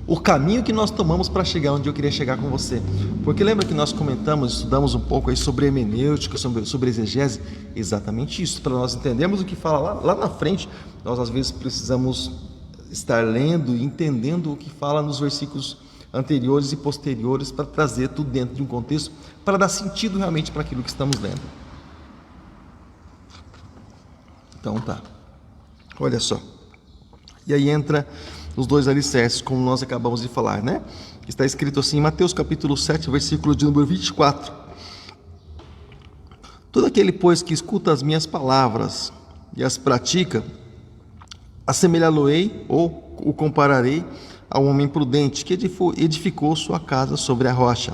o caminho que nós tomamos para chegar onde eu queria chegar com você, porque lembra que nós estudamos um pouco aí sobre hermenêutica, sobre exegese, exatamente isso, para nós entendermos o que fala lá na frente. Nós às vezes precisamos estar lendo e entendendo o que fala nos versículos anteriores e posteriores, para trazer tudo dentro de um contexto, para dar sentido realmente para aquilo que estamos lendo. Então tá, olha só. E aí entra os dois alicerces, como nós acabamos de falar, né? Está escrito assim em Mateus capítulo 7, versículo de número 24. Todo aquele, pois, que escuta as minhas palavras e as pratica, assemelhá-lo-ei ou o compararei ao homem prudente que edificou sua casa sobre a rocha.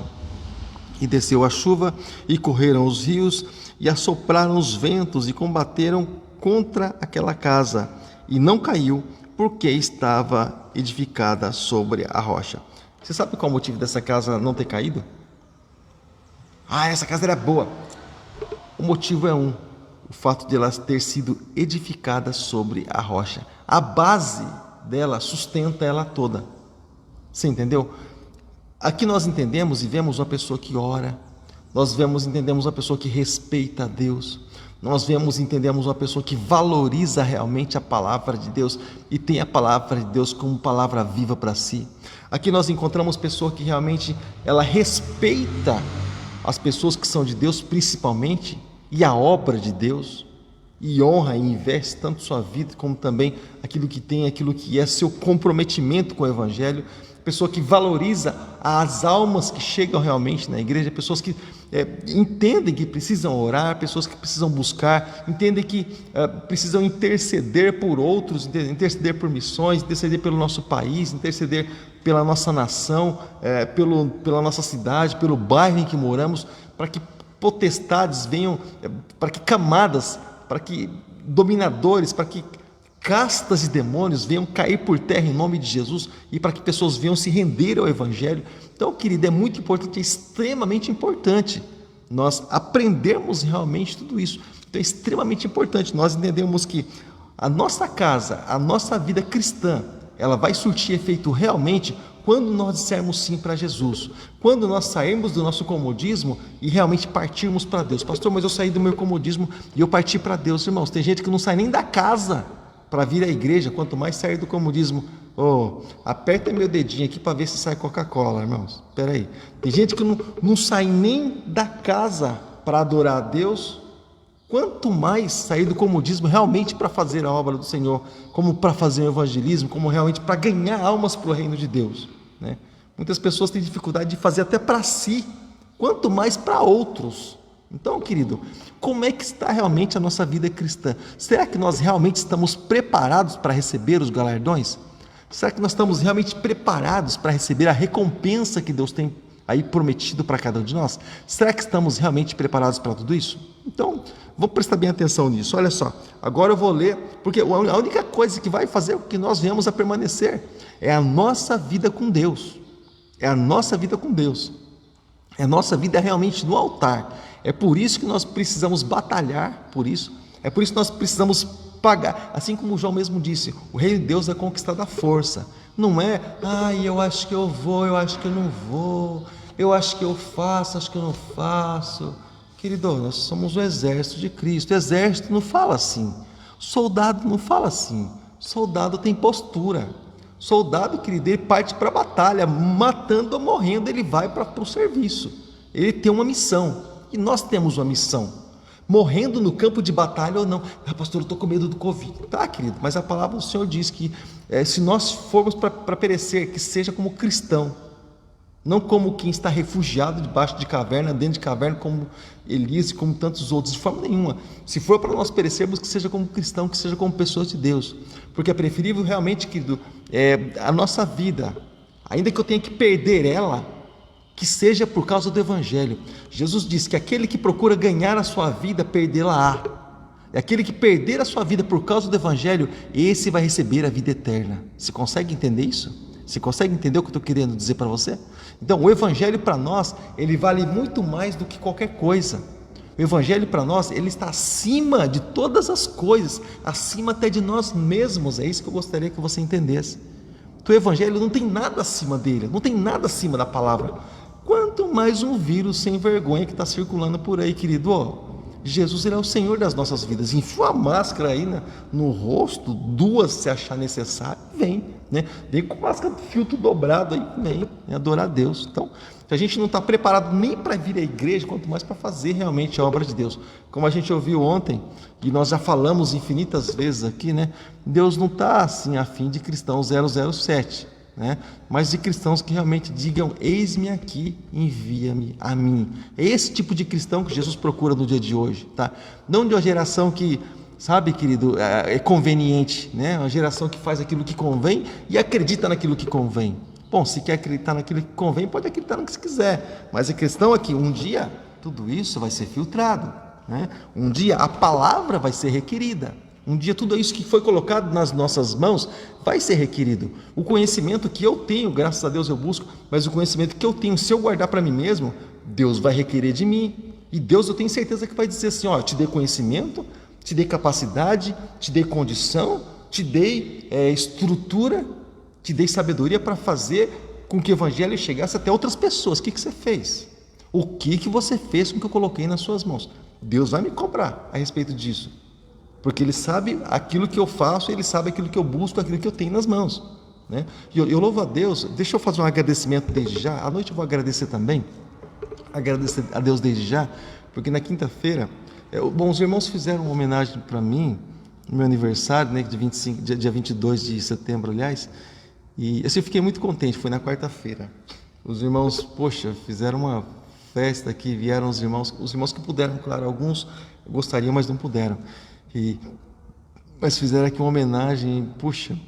E desceu a chuva, e correram os rios, e assopraram os ventos, e combateram contra aquela casa, e não caiu, porque estava edificada sobre a rocha. Você sabe qual é o motivo dessa casa não ter caído? Essa casa era boa. O motivo é o fato de ela ter sido edificada sobre a rocha. A base dela sustenta ela toda. Você entendeu? Aqui nós entendemos e vemos uma pessoa que ora, nós entendemos uma pessoa que respeita a Deus, nós vemos e entendemos uma pessoa que valoriza realmente a palavra de Deus e tem a palavra de Deus como palavra viva para si. Aqui nós encontramos pessoa que realmente ela respeita as pessoas que são de Deus principalmente, e a obra de Deus, e honra e investe tanto sua vida como também aquilo que tem, aquilo que é seu comprometimento com o Evangelho. Pessoa que valoriza as almas que chegam realmente na igreja, pessoas que entendem que precisam orar, pessoas que precisam buscar, entendem que precisam interceder por outros, interceder por missões, interceder pelo nosso país, interceder pela nossa nação, pela nossa cidade, pelo bairro em que moramos, para que potestades venham, para que camadas, para que dominadores, para que castas de demônios venham cair por terra em nome de Jesus, e para que pessoas venham se render ao Evangelho. Então, querido, é muito importante, é extremamente importante nós aprendermos realmente tudo isso. Então é extremamente importante nós entendermos que a nossa casa, a nossa vida cristã, ela vai surtir efeito realmente quando nós dissermos sim para Jesus, quando nós sairmos do nosso comodismo e realmente partirmos para Deus. Pastor, mas eu saí do meu comodismo e eu parti para Deus. Irmãos, tem gente que não sai nem da casa para vir à igreja, quanto mais sair do comodismo. Aperta meu dedinho aqui para ver se sai Coca-Cola, irmãos. Espera aí. Tem gente que não sai nem da casa para adorar a Deus, quanto mais sair do comodismo realmente para fazer a obra do Senhor, como para fazer o evangelismo, como realmente para ganhar almas para o reino de Deus, né? Muitas pessoas têm dificuldade de fazer até para si, quanto mais para outros. Então, querido, como é que está realmente a nossa vida cristã? Será que nós realmente estamos preparados para receber os galardões? Será que nós estamos realmente preparados para receber a recompensa que Deus tem aí prometido para cada um de nós? Será que estamos realmente preparados para tudo isso? Então, vou prestar bem atenção nisso. Olha só, agora eu vou ler, porque a única coisa que vai fazer com que nós venhamos a permanecer é a nossa vida com Deus. É a nossa vida com Deus. É a nossa vida realmente no altar. É por isso que nós precisamos batalhar por isso. É por isso que nós precisamos pagar. Assim como João mesmo disse, o reino de Deus é conquistado à força. Não é, eu acho que eu vou, eu acho que eu não vou, eu acho que eu faço, acho que eu não faço. Querido, nós somos o exército de Cristo. O exército não fala assim. Soldado não fala assim. Soldado tem postura. Soldado, querido, ele parte para a batalha, matando ou morrendo, ele vai para o serviço. Ele tem uma missão. E nós temos uma missão, morrendo no campo de batalha ou não. Pastor, eu estou com medo do Covid. Tá, querido, mas a palavra do Senhor diz que se nós formos para perecer, que seja como cristão, não como quem está refugiado debaixo de caverna, dentro de caverna, como Elias e como tantos outros, de forma nenhuma. Se for para nós perecermos, que seja como cristão, que seja como pessoas de Deus, porque é preferível realmente, querido, a nossa vida, ainda que eu tenha que perder ela, que seja por causa do Evangelho. Jesus disse que aquele que procura ganhar a sua vida, perdê-la-á. E aquele que perder a sua vida por causa do Evangelho, esse vai receber a vida eterna. Você consegue entender isso? Você consegue entender o que eu estou querendo dizer para você? Então, o Evangelho para nós, ele vale muito mais do que qualquer coisa. O Evangelho para nós, ele está acima de todas as coisas, acima até de nós mesmos. É isso que eu gostaria que você entendesse. O Evangelho não tem nada acima dele, não tem nada acima da palavra. Quanto mais um vírus sem vergonha que está circulando por aí, querido. Jesus, ele é o Senhor das nossas vidas. Enfia a máscara aí no rosto, 2 se achar necessário, vem, né? Vem com máscara de filtro dobrado aí, vem, adorar a Deus. Então, se a gente não está preparado nem para vir à igreja, quanto mais para fazer realmente a obra de Deus. Como a gente ouviu ontem, e nós já falamos infinitas vezes aqui, né? Deus não está assim a fim de cristãos 007, né? Mas de cristãos que realmente digam: eis-me aqui, envia-me a mim. É esse tipo de cristão que Jesus procura no dia de hoje, tá? Não de uma geração que, sabe, querido, é conveniente, né? Uma geração que faz aquilo que convém e acredita naquilo que convém. Bom, se quer acreditar naquilo que convém, pode acreditar no que se quiser, mas a questão é que um dia tudo isso vai ser filtrado, né? Um dia a palavra vai ser requerida. Um dia tudo isso que foi colocado nas nossas mãos vai ser requerido. O conhecimento que eu tenho, graças a Deus eu busco, mas o conhecimento que eu tenho, se eu guardar para mim mesmo, Deus vai requerer de mim. E Deus, eu tenho certeza que vai dizer assim: ó, eu te dei conhecimento, te dei capacidade, te dei condição, te dei estrutura, te dei sabedoria para fazer com que o Evangelho chegasse até outras pessoas. O que você fez? O que você fez com o que eu coloquei nas suas mãos? Deus vai me cobrar a respeito disso. Porque Ele sabe aquilo que eu faço, Ele sabe aquilo que eu busco, aquilo que eu tenho nas mãos, né? E eu louvo a Deus. Deixa eu fazer um agradecimento desde já. À noite eu vou agradecer também. Agradecer a Deus desde já, porque na quinta-feira, os irmãos fizeram uma homenagem para mim, no meu aniversário, né, dia 22 de setembro, aliás, e assim, eu fiquei muito contente. Foi na quarta-feira. Os irmãos, poxa, fizeram uma festa aqui, vieram os irmãos que puderam, claro, alguns gostariam, mas não puderam. Mas fizeram aqui uma homenagem, puxa,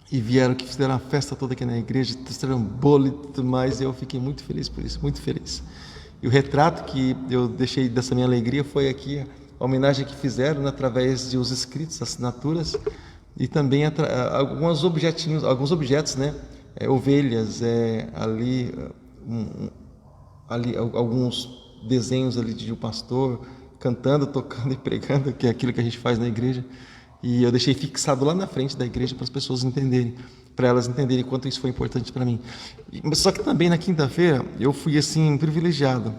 e vieram que fizeram a festa toda aqui na igreja, trouxeram bolo e tudo mais, e eu fiquei muito feliz por isso, muito feliz. E o retrato que eu deixei dessa minha alegria foi aqui a homenagem que fizeram, né, através de os escritos, assinaturas, e também alguns objetos, né, ovelhas, ali alguns desenhos ali de um pastor, cantando, tocando e pregando, que é aquilo que a gente faz na igreja. E eu deixei fixado lá na frente da igreja para as pessoas entenderem, para elas entenderem quanto isso foi importante para mim. Só que também na quinta-feira eu fui assim privilegiado,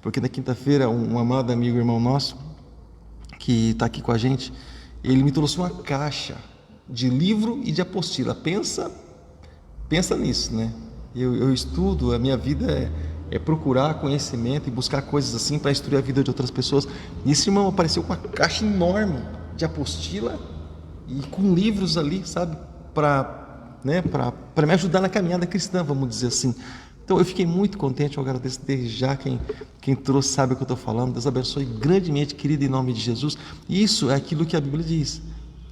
porque na quinta-feira um amado amigo, irmão nosso, que está aqui com a gente, ele me trouxe uma caixa de livro e de apostila. Pensa nisso, né? Eu estudo, a minha vida é procurar conhecimento e buscar coisas assim para instruir a vida de outras pessoas. E esse irmão apareceu com uma caixa enorme de apostila e com livros ali, sabe, para me ajudar na caminhada cristã, vamos dizer assim. Então eu fiquei muito contente, eu agradeço desde já quem trouxe, sabe o que eu estou falando. Deus abençoe grandemente, querido, em nome de Jesus. Isso é aquilo que a Bíblia diz,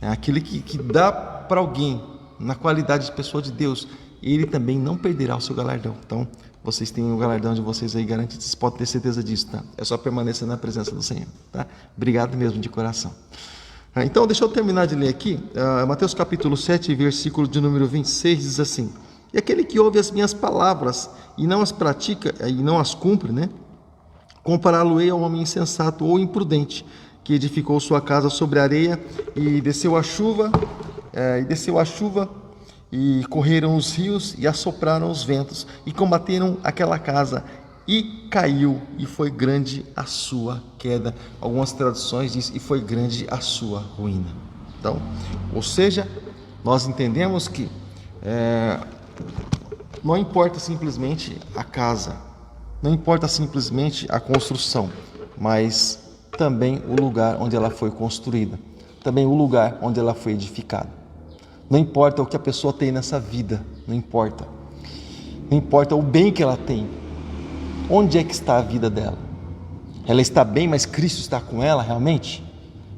é aquilo que dá para alguém na qualidade de pessoa de Deus, ele também não perderá o seu galardão. Então vocês têm o galardão de vocês aí garantido, vocês podem ter certeza disso, tá? É só permanecer na presença do Senhor, tá? Obrigado mesmo de coração. Então, deixa eu terminar de ler aqui, Mateus capítulo 7, versículo de número 26, diz assim: e aquele que ouve as minhas palavras e não as pratica, e não as cumpre, né? Compará-lo-ei a um homem insensato ou imprudente, que edificou sua casa sobre a areia, e desceu a chuva, e correram os rios e assopraram os ventos e combateram aquela casa e caiu, e foi grande a sua queda. Algumas traduções dizem: e foi grande a sua ruína. Então, ou seja, nós entendemos que não importa simplesmente a casa, não importa simplesmente a construção, mas também o lugar onde ela foi construída, também o lugar onde ela foi edificada. Não importa o que a pessoa tem nessa vida, não importa o bem que ela tem. Onde é que está a vida dela? Ela está bem, mas Cristo está com ela realmente?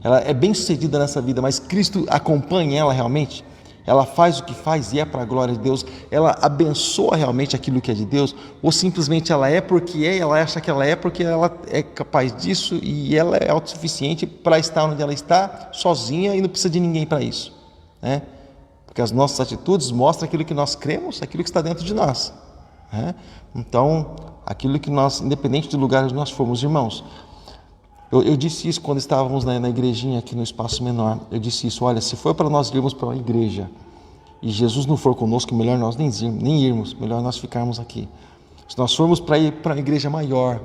Ela é bem sucedida nessa vida, mas Cristo acompanha ela realmente? ela faz o que faz e é para a glória de Deus, ela abençoa realmente aquilo que é de Deus, ou simplesmente ela é porque é, ela acha que ela é porque ela é capaz disso e ela é autossuficiente para estar onde ela está, sozinha e não precisa de ninguém para isso, né? Porque as nossas atitudes mostram aquilo que nós cremos, aquilo que está dentro de nós, né? Então, aquilo que nós, independente do lugar onde nós formos, irmãos, eu disse isso quando estávamos na igrejinha aqui no Espaço Menor. Eu disse isso: olha, se for para nós irmos para uma igreja e Jesus não for conosco, melhor nós nem irmos, melhor nós ficarmos aqui. Se nós formos para ir para uma igreja maior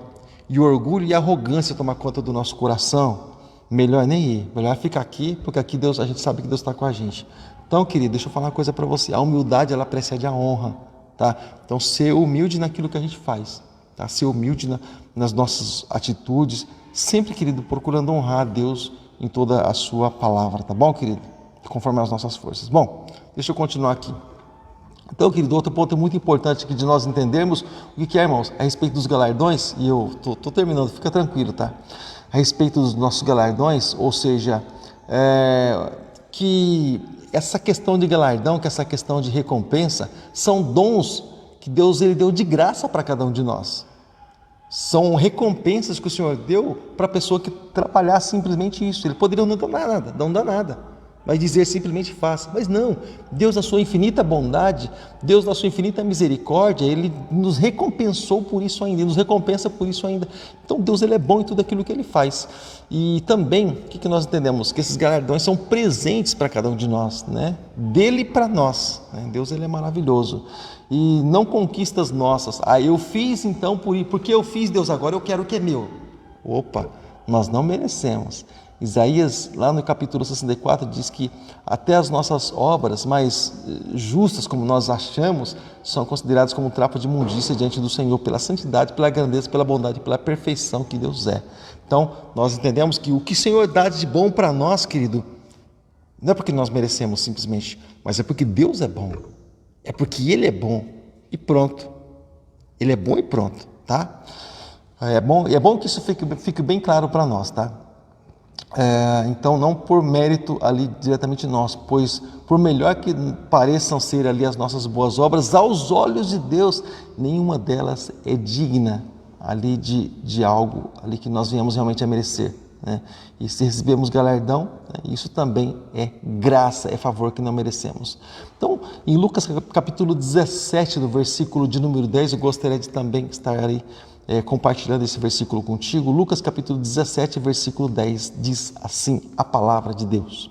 e o orgulho e a arrogância tomar conta do nosso coração, melhor nem ir, melhor ficar aqui, porque aqui Deus, a gente sabe que Deus está com a gente. Então, querido, deixa eu falar uma coisa para você: a humildade, ela precede a honra, tá? Então, ser humilde naquilo que a gente faz, tá? Ser humilde nas nossas atitudes, sempre, querido, procurando honrar a Deus em toda a sua palavra, tá bom, querido? Conforme as nossas forças. Bom, deixa eu continuar aqui. Então, querido, outro ponto muito importante aqui de nós entendermos o que é, irmãos, a respeito dos galardões, e eu tô terminando, fica tranquilo, tá? A respeito dos nossos galardões, ou seja, que essa questão de galardão, que essa questão de recompensa, são dons que Deus ele deu de graça para cada um de nós. São recompensas que o Senhor deu para a pessoa que trabalhar simplesmente isso. Ele poderia não dar nada, mas dizer simplesmente faça. Mas não, Deus na sua infinita bondade, Deus na sua infinita misericórdia, Ele nos recompensou por isso ainda, Ele nos recompensa por isso ainda. Então Deus ele é bom em tudo aquilo que Ele faz. E também, o que nós entendemos? Que esses galardões são presentes para cada um de nós, né? Dele para nós, né? Deus ele é maravilhoso. E não conquistas nossas. Eu fiz então porque eu fiz, Deus, agora eu quero o que é meu. Opa, nós não merecemos. Isaías, lá no capítulo 64, diz que até as nossas obras mais justas, como nós achamos, são consideradas como um trapo de imundícia diante do Senhor, pela santidade, pela grandeza, pela bondade, pela perfeição que Deus é. Então, nós entendemos que o que o Senhor dá de bom para nós, querido, não é porque nós merecemos simplesmente, mas é porque Deus é bom. É porque Ele é bom e pronto. Ele é bom e pronto, tá? É bom que isso fique bem claro para nós, tá? Então, não por mérito ali diretamente nós, pois por melhor que pareçam ser ali as nossas boas obras, aos olhos de Deus, nenhuma delas é digna ali de algo ali que nós viemos realmente a merecer, né? E se recebemos galardão, né, isso também é graça, é favor que não merecemos. Então, em Lucas capítulo 17, do versículo de número 10, eu gostaria de também estar ali compartilhando esse versículo contigo. Lucas capítulo 17, versículo 10, diz assim a palavra de Deus: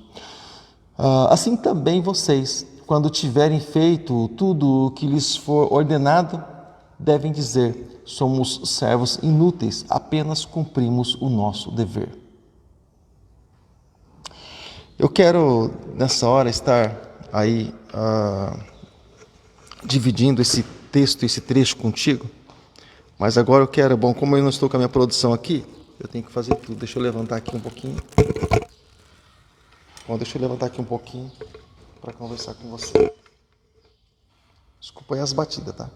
assim também vocês, quando tiverem feito tudo o que lhes for ordenado, devem dizer: somos servos inúteis, apenas cumprimos o nosso dever. Eu quero, nessa hora, estar aí dividindo esse texto, esse trecho contigo, mas agora eu quero, como eu não estou com a minha produção aqui, eu tenho que fazer tudo. Deixa eu levantar aqui um pouquinho. Deixa eu levantar aqui um pouquinho para conversar com você. Desculpa aí as batidas, tá?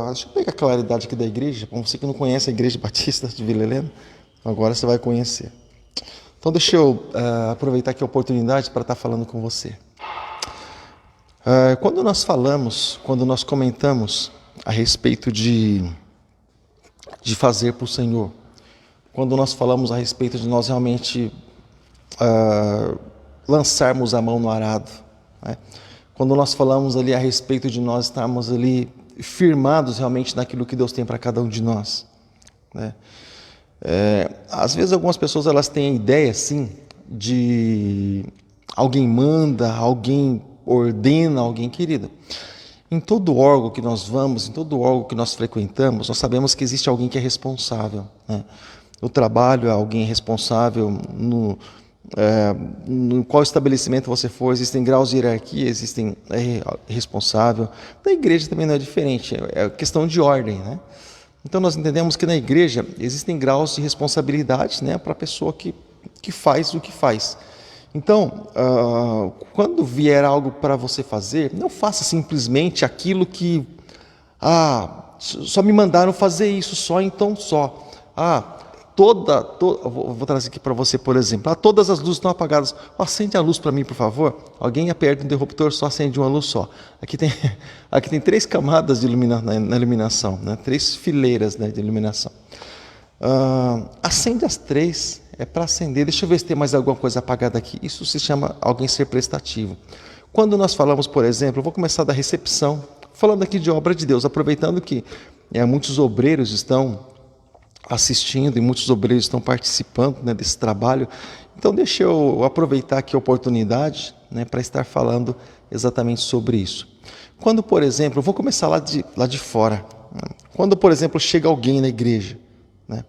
Deixa eu pegar a claridade aqui da igreja. Para você que não conhece a Igreja Batista de Vila Helena, agora você vai conhecer. Então deixa eu aproveitar aqui a oportunidade para estar falando com você. Quando nós comentamos a respeito de fazer para o Senhor, quando nós falamos a respeito de nós realmente lançarmos a mão no arado, né? Quando nós falamos ali a respeito de nós estarmos ali firmados realmente naquilo que Deus tem para cada um de nós, né? Às vezes algumas pessoas elas têm a ideia assim de alguém manda, alguém ordena, alguém, querido. Em todo órgão que nós vamos, em todo órgão que nós frequentamos, nós sabemos que existe alguém que é responsável, né? No trabalho, alguém é responsável, no qual estabelecimento você for, existem graus de hierarquia, existem responsável. Na igreja também não é diferente, é questão de ordem, né? Então nós entendemos que na igreja existem graus de responsabilidade, né, para a pessoa que faz o que faz. Então, quando vier algo para você fazer, não faça simplesmente aquilo que só me mandaram fazer isso, então só. vou trazer aqui para você, por exemplo, todas as luzes estão apagadas. Acende a luz para mim, por favor. Alguém aperta um interruptor, só acende uma luz só. Aqui tem 3 camadas de na iluminação, né? 3 fileiras, né, de iluminação. Acende as 3, é para acender. Deixa eu ver se tem mais alguma coisa apagada aqui. Isso se chama alguém ser prestativo. Quando nós falamos, por exemplo, eu vou começar da recepção, falando aqui de obra de Deus, aproveitando que muitos obreiros estão assistindo e muitos obreiros estão participando, né, desse trabalho. Então deixa eu aproveitar aqui a oportunidade, né, para estar falando exatamente sobre isso. Quando, por exemplo, eu vou começar lá de fora. Quando, por exemplo, chega alguém na igreja, né,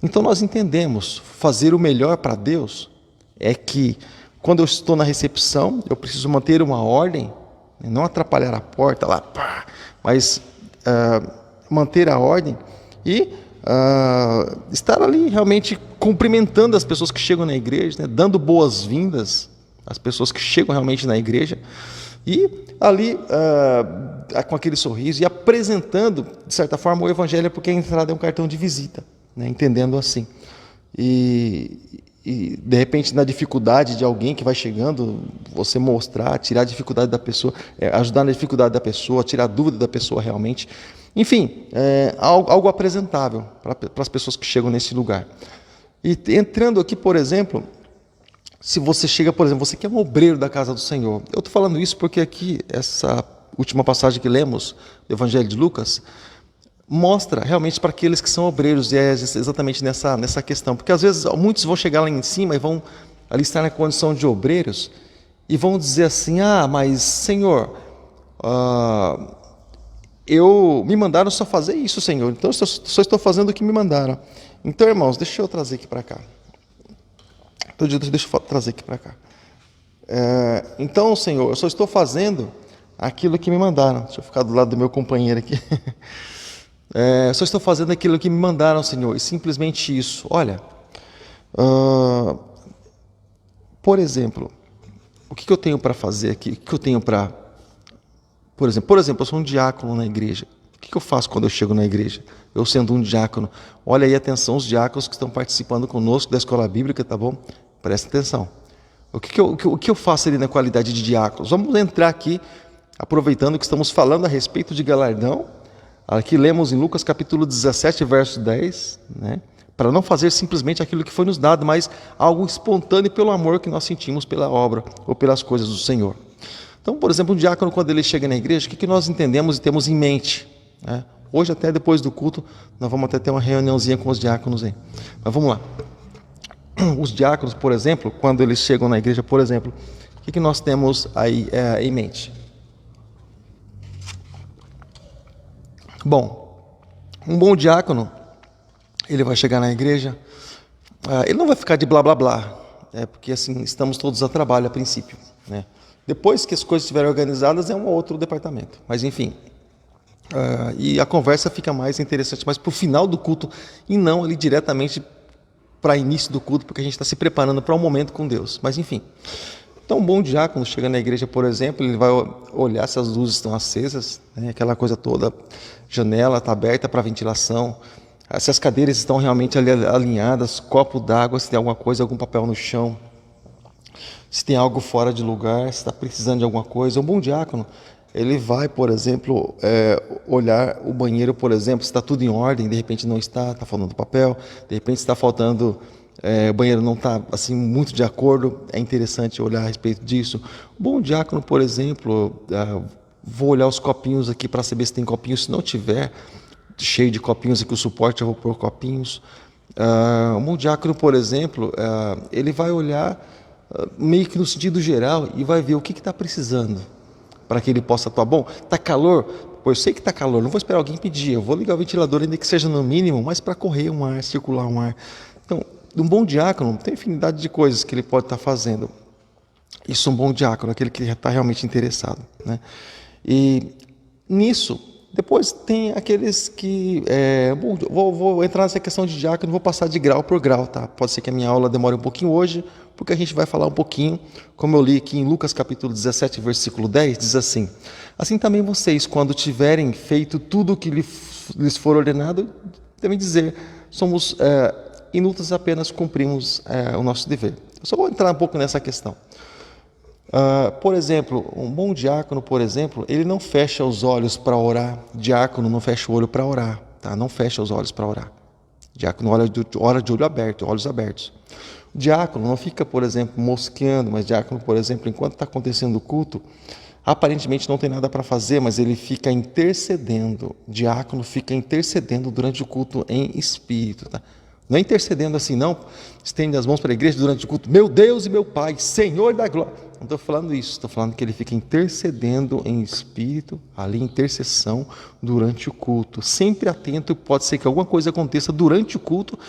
então nós entendemos, fazer o melhor para Deus é que quando eu estou na recepção, eu preciso manter uma ordem, né, não atrapalhar a porta lá, mas manter a ordem e estar ali realmente cumprimentando as pessoas que chegam na igreja, né, dando boas-vindas às pessoas que chegam realmente na igreja e ali com aquele sorriso e apresentando, de certa forma, o evangelho, porque a entrada é um cartão de visita, né, entendendo assim. E de repente, na dificuldade de alguém que vai chegando, você mostrar, tirar a dificuldade da pessoa, ajudar na dificuldade da pessoa, tirar a dúvida da pessoa realmente. Enfim, algo apresentável para as pessoas que chegam nesse lugar. E entrando aqui, por exemplo, se você chega, por exemplo, você que é um obreiro da casa do Senhor. Eu estou falando isso porque aqui, essa última passagem que lemos, do Evangelho de Lucas, mostra realmente para aqueles que são obreiros, e é exatamente nessa questão. Porque às vezes muitos vão chegar lá em cima e vão ali estar na condição de obreiros e vão dizer assim, mas Senhor, me mandaram só fazer isso, Senhor. Então, só estou fazendo o que me mandaram. Então, irmãos, deixa eu trazer aqui para cá. Deixa eu trazer aqui para cá. Então, Senhor, eu só estou fazendo aquilo que me mandaram. Deixa eu ficar do lado do meu companheiro aqui. Só estou fazendo aquilo que me mandaram, Senhor. E simplesmente isso. Olha, por exemplo, o que eu tenho para fazer aqui? O que eu tenho para... Por exemplo, eu sou um diácono na igreja. O que eu faço quando eu chego na igreja? Eu sendo um diácono. Olha aí, atenção, os diáconos que estão participando conosco da escola bíblica, tá bom? Presta atenção. O que eu faço ali na qualidade de diácono? Vamos entrar aqui, aproveitando que estamos falando a respeito de galardão. Aqui lemos em Lucas capítulo 17, verso 10, né? Para não fazer simplesmente aquilo que foi nos dado, mas algo espontâneo pelo amor que nós sentimos pela obra ou pelas coisas do Senhor. Então, por exemplo, um diácono, quando ele chega na igreja, o que nós entendemos e temos em mente, né? Hoje, até depois do culto, nós vamos até ter uma reuniãozinha com os diáconos aí. Mas vamos lá. Os diáconos, por exemplo, quando eles chegam na igreja, por exemplo, o que nós temos aí em mente? Bom, um bom diácono, ele vai chegar na igreja, ele não vai ficar de blá blá blá, porque assim, estamos todos a trabalho a princípio, né? Depois que as coisas estiverem organizadas, é um outro departamento. Mas, enfim, e a conversa fica mais interessante, mas para o final do culto, e não ali diretamente para início do culto, porque a gente está se preparando para um momento com Deus. Mas, enfim. Então, um bom diácono chega na igreja, por exemplo, ele vai olhar se as luzes estão acesas, né, aquela coisa toda, janela está aberta para ventilação, se as cadeiras estão realmente ali alinhadas, copo d'água, se tem alguma coisa, algum papel no chão, se tem algo fora de lugar, se está precisando de alguma coisa. Um bom diácono, ele vai, por exemplo, olhar o banheiro, por exemplo, se está tudo em ordem, de repente não está faltando papel, de repente está faltando, o banheiro não está assim, muito de acordo, é interessante olhar a respeito disso. Um bom diácono, por exemplo, vou olhar os copinhos aqui para saber se tem copinhos, se não tiver, cheio de copinhos aqui, o suporte eu vou pôr copinhos. Um bom diácono, por exemplo, ele vai olhar meio que no sentido geral e vai ver o que está precisando para que ele possa atuar. Bom, está calor? Pô, eu sei que está calor, não vou esperar alguém pedir, eu vou ligar o ventilador ainda que seja no mínimo, mas para correr um ar, circular um ar. Então, um bom diácono tem infinidade de coisas que ele pode estar fazendo. Isso é um bom diácono, aquele que está realmente interessado, né? E nisso, depois tem aqueles que... vou entrar nessa questão de diácono, vou passar de grau por grau, tá? Pode ser que a minha aula demore um pouquinho hoje, porque a gente vai falar um pouquinho, como eu li aqui em Lucas capítulo 17, versículo 10, diz assim: assim também vocês, quando tiverem feito tudo o que lhes for ordenado, devem dizer, somos inúteis, apenas cumprimos o nosso dever. Eu só vou entrar um pouco nessa questão. Por exemplo, um bom diácono, por exemplo, ele não fecha os olhos para orar. Diácono não fecha o olho para orar, tá? Não fecha os olhos para orar. Diácono ora de olho aberto, olhos abertos. O diácono não fica, por exemplo, mosqueando, mas diácono, por exemplo, enquanto está acontecendo o culto, aparentemente não tem nada para fazer, mas ele fica intercedendo. O diácono fica intercedendo durante o culto em espírito, tá? Não é intercedendo assim, não. Estende as mãos para a igreja durante o culto. Meu Deus e meu Pai, Senhor da glória. Não estou falando isso. Estou falando que ele fica intercedendo em espírito, ali intercessão durante o culto. Sempre atento, pode ser que alguma coisa aconteça durante o culto.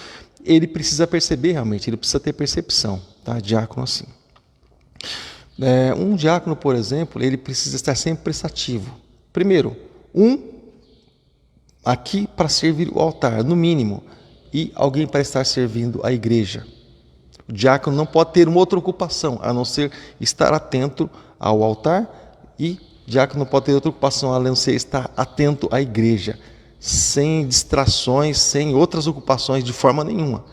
Ele precisa perceber realmente, ele precisa ter percepção, tá? Diácono assim. Um diácono, por exemplo, ele precisa estar sempre prestativo. Primeiro, aqui para servir o altar, no mínimo, e alguém para estar servindo a igreja. O diácono não pode ter uma outra ocupação, a não ser estar atento ao altar, e o diácono não pode ter outra ocupação, a não ser estar atento à igreja, sem distrações, sem outras ocupações de forma nenhuma.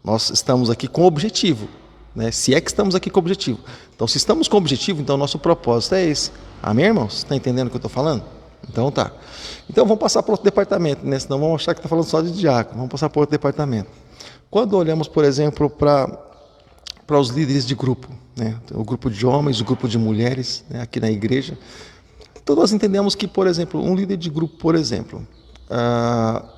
Nós estamos aqui com objetivo, né? Se é que estamos aqui com objetivo. Então, se estamos com objetivo, então nosso propósito é esse. Amém, irmãos? Está entendendo o que eu estou falando? Então tá. Então vamos passar para outro departamento, né? Senão vamos achar que está falando só de diácono. Vamos passar para outro departamento. Quando olhamos, por exemplo, para os líderes de grupo, né? O grupo de homens, o grupo de mulheres, né? Aqui na igreja, então nós entendemos que, por exemplo, um líder de grupo, por exemplo,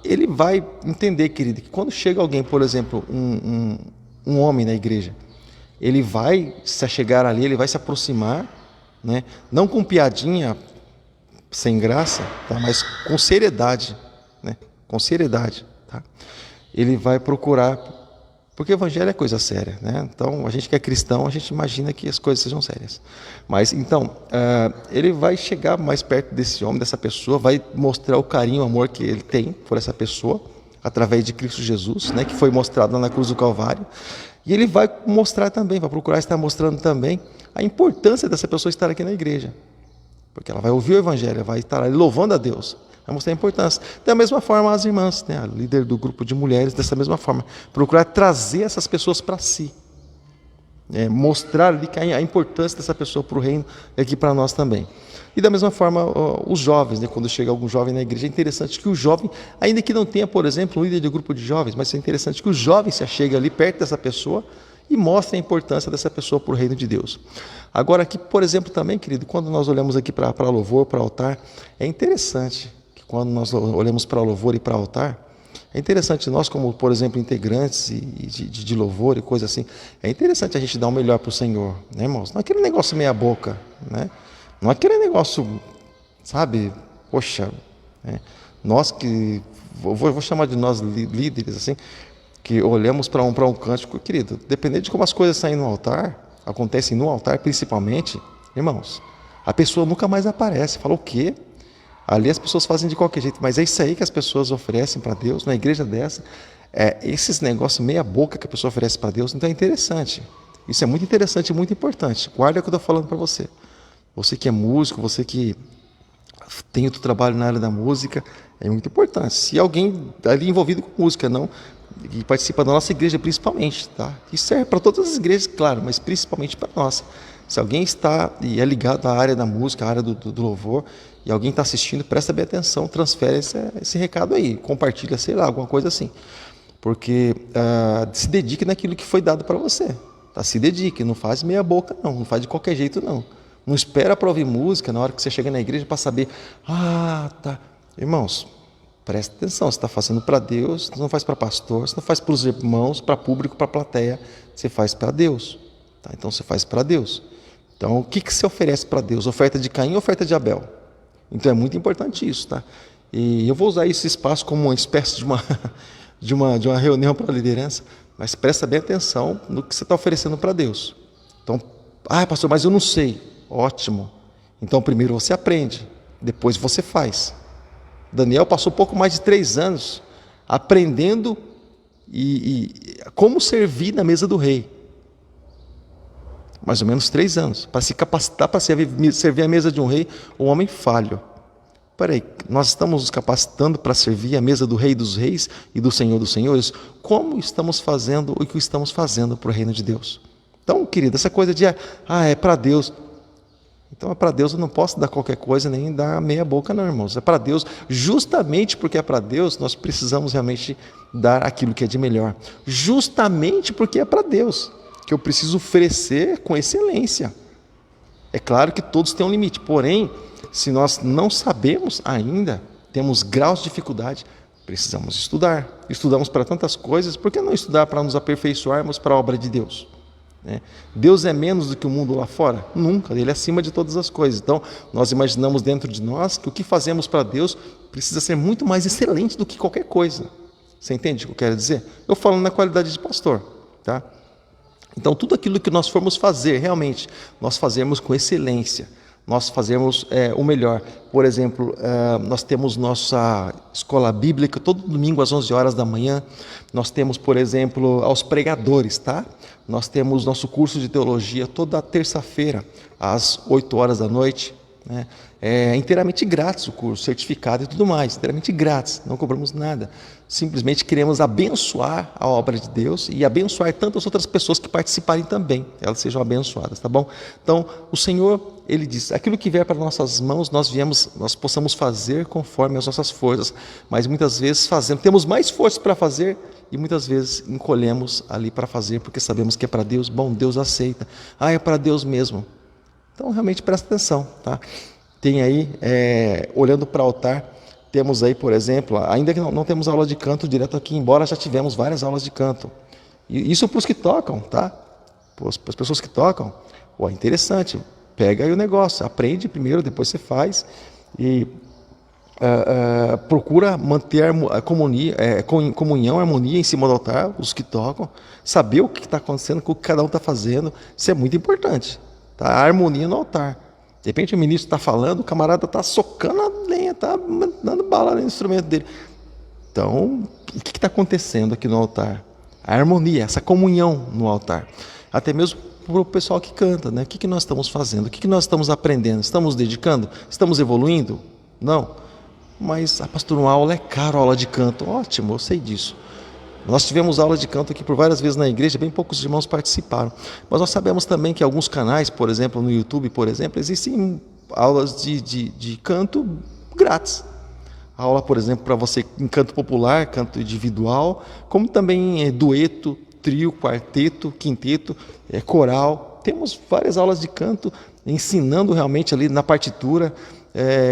ele vai entender, querido, que quando chega alguém, por exemplo, um homem na igreja, ele vai se chegar ali, ele vai se aproximar, né? Não com piadinha, sem graça, tá? Mas com seriedade, né? Com seriedade, tá? Ele vai procurar, porque o evangelho é coisa séria, né? Então, a gente que é cristão, a gente imagina que as coisas sejam sérias. Mas, então, ele vai chegar mais perto desse homem, dessa pessoa, vai mostrar o carinho, o amor que ele tem por essa pessoa, através de Cristo Jesus, né? Que foi mostrado na cruz do Calvário. E ele vai mostrar também, vai procurar estar mostrando também a importância dessa pessoa estar aqui na igreja. Porque ela vai ouvir o evangelho, vai estar ali louvando a Deus, vai mostrar a importância. Da mesma forma, as irmãs, né, a líder do grupo de mulheres, dessa mesma forma, procurar trazer essas pessoas para si, mostrar ali a importância dessa pessoa para o reino e aqui para nós também. E da mesma forma, os jovens, né, quando chega algum jovem na igreja, é interessante que o jovem, ainda que não tenha, por exemplo, um líder de grupo de jovens, mas é interessante que o jovem se achegue ali perto dessa pessoa e mostre a importância dessa pessoa para o reino de Deus. Agora aqui, por exemplo, também, querido, quando nós olhamos aqui para louvor, para altar, é interessante que quando nós olhamos para louvor e para altar, é interessante nós, como, por exemplo, integrantes de louvor e coisa assim, é interessante a gente dar o melhor para o Senhor, né, irmãos? Não é aquele negócio meia boca, né? Não é aquele negócio, sabe, poxa, né? Nós que, vou chamar de nós líderes, assim, que olhamos para um cântico, querido, dependendo de como as coisas saem no altar, acontecem no altar principalmente, irmãos, a pessoa nunca mais aparece. Fala o quê? Ali as pessoas fazem de qualquer jeito, mas é isso aí que as pessoas oferecem para Deus, na igreja dessa, esses negócios meia boca que a pessoa oferece para Deus, então é interessante. Isso é muito interessante e muito importante. Guarda o que eu estou falando para você. Você que é músico, você que tem outro trabalho na área da música, é muito importante. Se alguém ali envolvido com música, não, e participa da nossa igreja principalmente, tá? Isso serve para todas as igrejas, claro, mas principalmente para a nossa. Se alguém está e é ligado à área da música, à área do louvor, e alguém está assistindo, presta bem atenção, transfere esse recado aí, compartilha, sei lá, alguma coisa assim. Porque se dedique naquilo que foi dado para você, tá? Se dedique, não faz meia boca não faz de qualquer jeito não. Não espera para ouvir música na hora que você chega na igreja para saber, tá. Irmãos, presta atenção, você está fazendo para Deus, você não faz para pastor, você não faz para os irmãos, para público, para plateia, você faz para Deus, tá? Então você faz para Deus. Então o que você oferece para Deus? Oferta de Caim ou oferta de Abel? Então é muito importante isso, tá? E eu vou usar esse espaço como uma espécie de uma reunião para a liderança, mas presta bem atenção no que você está oferecendo para Deus. Então, pastor, mas eu não sei. Ótimo. Então primeiro você aprende, depois você faz. Daniel passou pouco mais de 3 anos aprendendo como servir na mesa do rei. Mais ou menos 3 anos. Para se capacitar para servir a mesa de um rei, um homem falho. peraí, nós estamos nos capacitando para servir a mesa do Rei dos Reis e do Senhor dos Senhores? Como estamos fazendo o que estamos fazendo para o reino de Deus? Então, querido, essa coisa de, é para Deus. Então, é para Deus, eu não posso dar qualquer coisa, nem dar meia boca, não, irmãos. É para Deus, justamente porque é para Deus, nós precisamos realmente dar aquilo que é de melhor. Justamente porque é para Deus, que eu preciso oferecer com excelência. É claro que todos têm um limite, porém, se nós não sabemos ainda, temos graus de dificuldade, precisamos estudar. Estudamos para tantas coisas, por que não estudar para nos aperfeiçoarmos para a obra de Deus? Deus é menos do que o mundo lá fora? Nunca, Ele é acima de todas as coisas. Então, nós imaginamos dentro de nós que o que fazemos para Deus precisa ser muito mais excelente do que qualquer coisa. Você entende o que eu quero dizer? Eu falo na qualidade de pastor, tá? Então, tudo aquilo que nós formos fazer, realmente, nós fazemos com excelência. Nós fazemos o melhor. Por exemplo, nós temos nossa escola bíblica todo domingo às 11 horas da manhã. Nós temos, por exemplo, aos pregadores, tá? Nós temos nosso curso de teologia toda terça-feira às 8 horas da noite. Né? É inteiramente grátis o curso, certificado e tudo mais, inteiramente grátis, não cobramos nada. Simplesmente queremos abençoar a obra de Deus e abençoar tantas outras pessoas que participarem também, elas sejam abençoadas, tá bom? Então, o Senhor, Ele diz, aquilo que vier para nossas mãos, nós possamos fazer conforme as nossas forças, mas muitas vezes temos mais força para fazer e muitas vezes encolhemos ali para fazer, porque sabemos que é para Deus, bom, Deus aceita, é para Deus mesmo. Então, realmente presta atenção, tá? Tem aí, olhando para o altar, temos aí, por exemplo, ainda que não temos aula de canto direto aqui, embora já tivemos várias aulas de canto. E isso para os que tocam, tá? Para as pessoas que tocam, interessante. Pega aí o negócio, aprende primeiro, depois você faz e procura manter a comunhão, harmonia em cima do altar, os que tocam, saber o que está acontecendo, o que cada um está fazendo, isso é muito importante. Tá? A harmonia no altar. De repente o ministro está falando, o camarada está socando a lenha, está dando bala no instrumento dele. Então, o que está acontecendo aqui no altar? A harmonia, essa comunhão no altar. Até mesmo para o pessoal que canta, né? O que nós estamos fazendo? O que nós estamos aprendendo? Estamos dedicando? Estamos evoluindo? Não. Mas, pastor, uma aula é caro, aula de canto. Ótimo, eu sei disso. Nós tivemos aula de canto aqui por várias vezes na igreja, bem poucos irmãos participaram. Mas nós sabemos também que alguns canais, por exemplo, no YouTube, por exemplo, existem aulas de canto grátis. Aula, por exemplo, para você em canto popular, canto individual, como também dueto, trio, quarteto, quinteto, coral. Temos várias aulas de canto ensinando realmente ali na partitura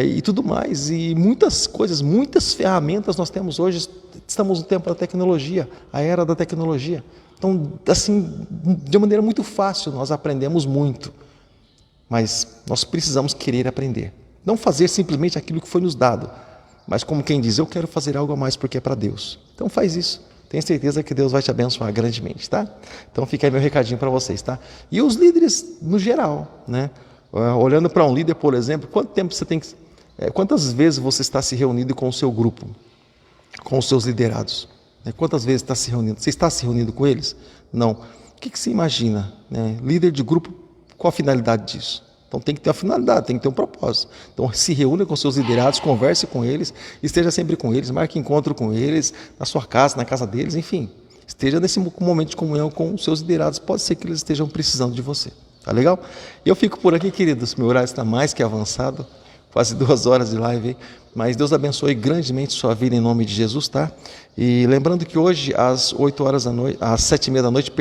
e tudo mais. E muitas coisas, muitas ferramentas nós temos hoje. Estamos no tempo da tecnologia, a era da tecnologia. Então, assim, de uma maneira muito fácil, nós aprendemos muito. Mas nós precisamos querer aprender. Não fazer simplesmente aquilo que foi nos dado, mas como quem diz, eu quero fazer algo a mais porque é para Deus. Então faz isso. Tenho certeza que Deus vai te abençoar grandemente, tá? Então fica aí meu recadinho para vocês, tá? E os líderes no geral, né? Olhando para um líder, por exemplo, quantas vezes você está se reunindo com o seu grupo? Com os seus liderados. Quantas vezes está se reunindo? Você está se reunindo com eles? Não. O que você imagina? Líder de grupo, qual a finalidade disso? Então tem que ter uma finalidade, tem que ter um propósito. Então se reúna com seus liderados, converse com eles, esteja sempre com eles, marque encontro com eles, na sua casa, na casa deles, enfim. Esteja nesse momento de comunhão com os seus liderados, pode ser que eles estejam precisando de você. Tá legal? E eu fico por aqui, queridos, meu horário está mais que avançado, quase 2 horas de live, mas Deus abençoe grandemente sua vida em nome de Jesus, tá? E lembrando que hoje, às 8 horas da noite, às 7h30 da noite,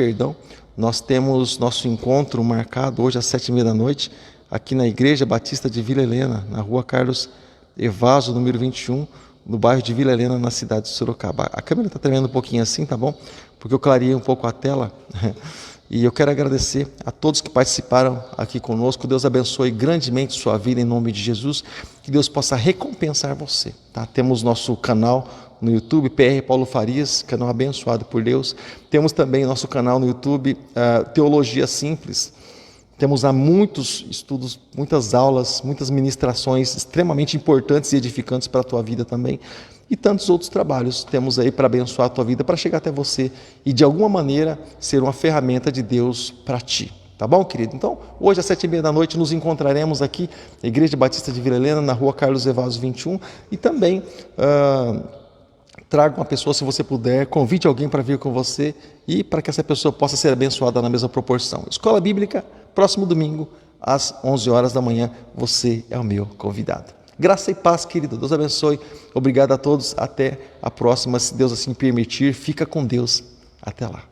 nós temos nosso encontro marcado hoje às 7h30 da noite, aqui na Igreja Batista de Vila Helena, na rua Carlos Evaso, número 21, no bairro de Vila Helena, na cidade de Sorocaba. A câmera está tremendo um pouquinho assim, tá bom? Porque eu clareei um pouco a tela. E eu quero agradecer a todos que participaram aqui conosco. Deus abençoe grandemente sua vida em nome de Jesus. Que Deus possa recompensar você. Tá? Temos nosso canal no YouTube, PR Paulo Farias, canal abençoado por Deus. Temos também nosso canal no YouTube, Teologia Simples. Temos há muitos estudos, muitas aulas, muitas ministrações extremamente importantes e edificantes para a tua vida também. E tantos outros trabalhos temos aí para abençoar a tua vida, para chegar até você e de alguma maneira ser uma ferramenta de Deus para ti. Tá bom, querido? Então, hoje às 7h30 da noite nos encontraremos aqui na Igreja Batista de Vila Helena, na rua Carlos Evaso 21, e também traga uma pessoa, se você puder, convide alguém para vir com você e para que essa pessoa possa ser abençoada na mesma proporção. Escola Bíblica, próximo domingo, às 11 horas da manhã, você é o meu convidado. Graça e paz, querido. Deus abençoe. Obrigado a todos. Até a próxima, se Deus assim permitir. Fica com Deus. Até lá.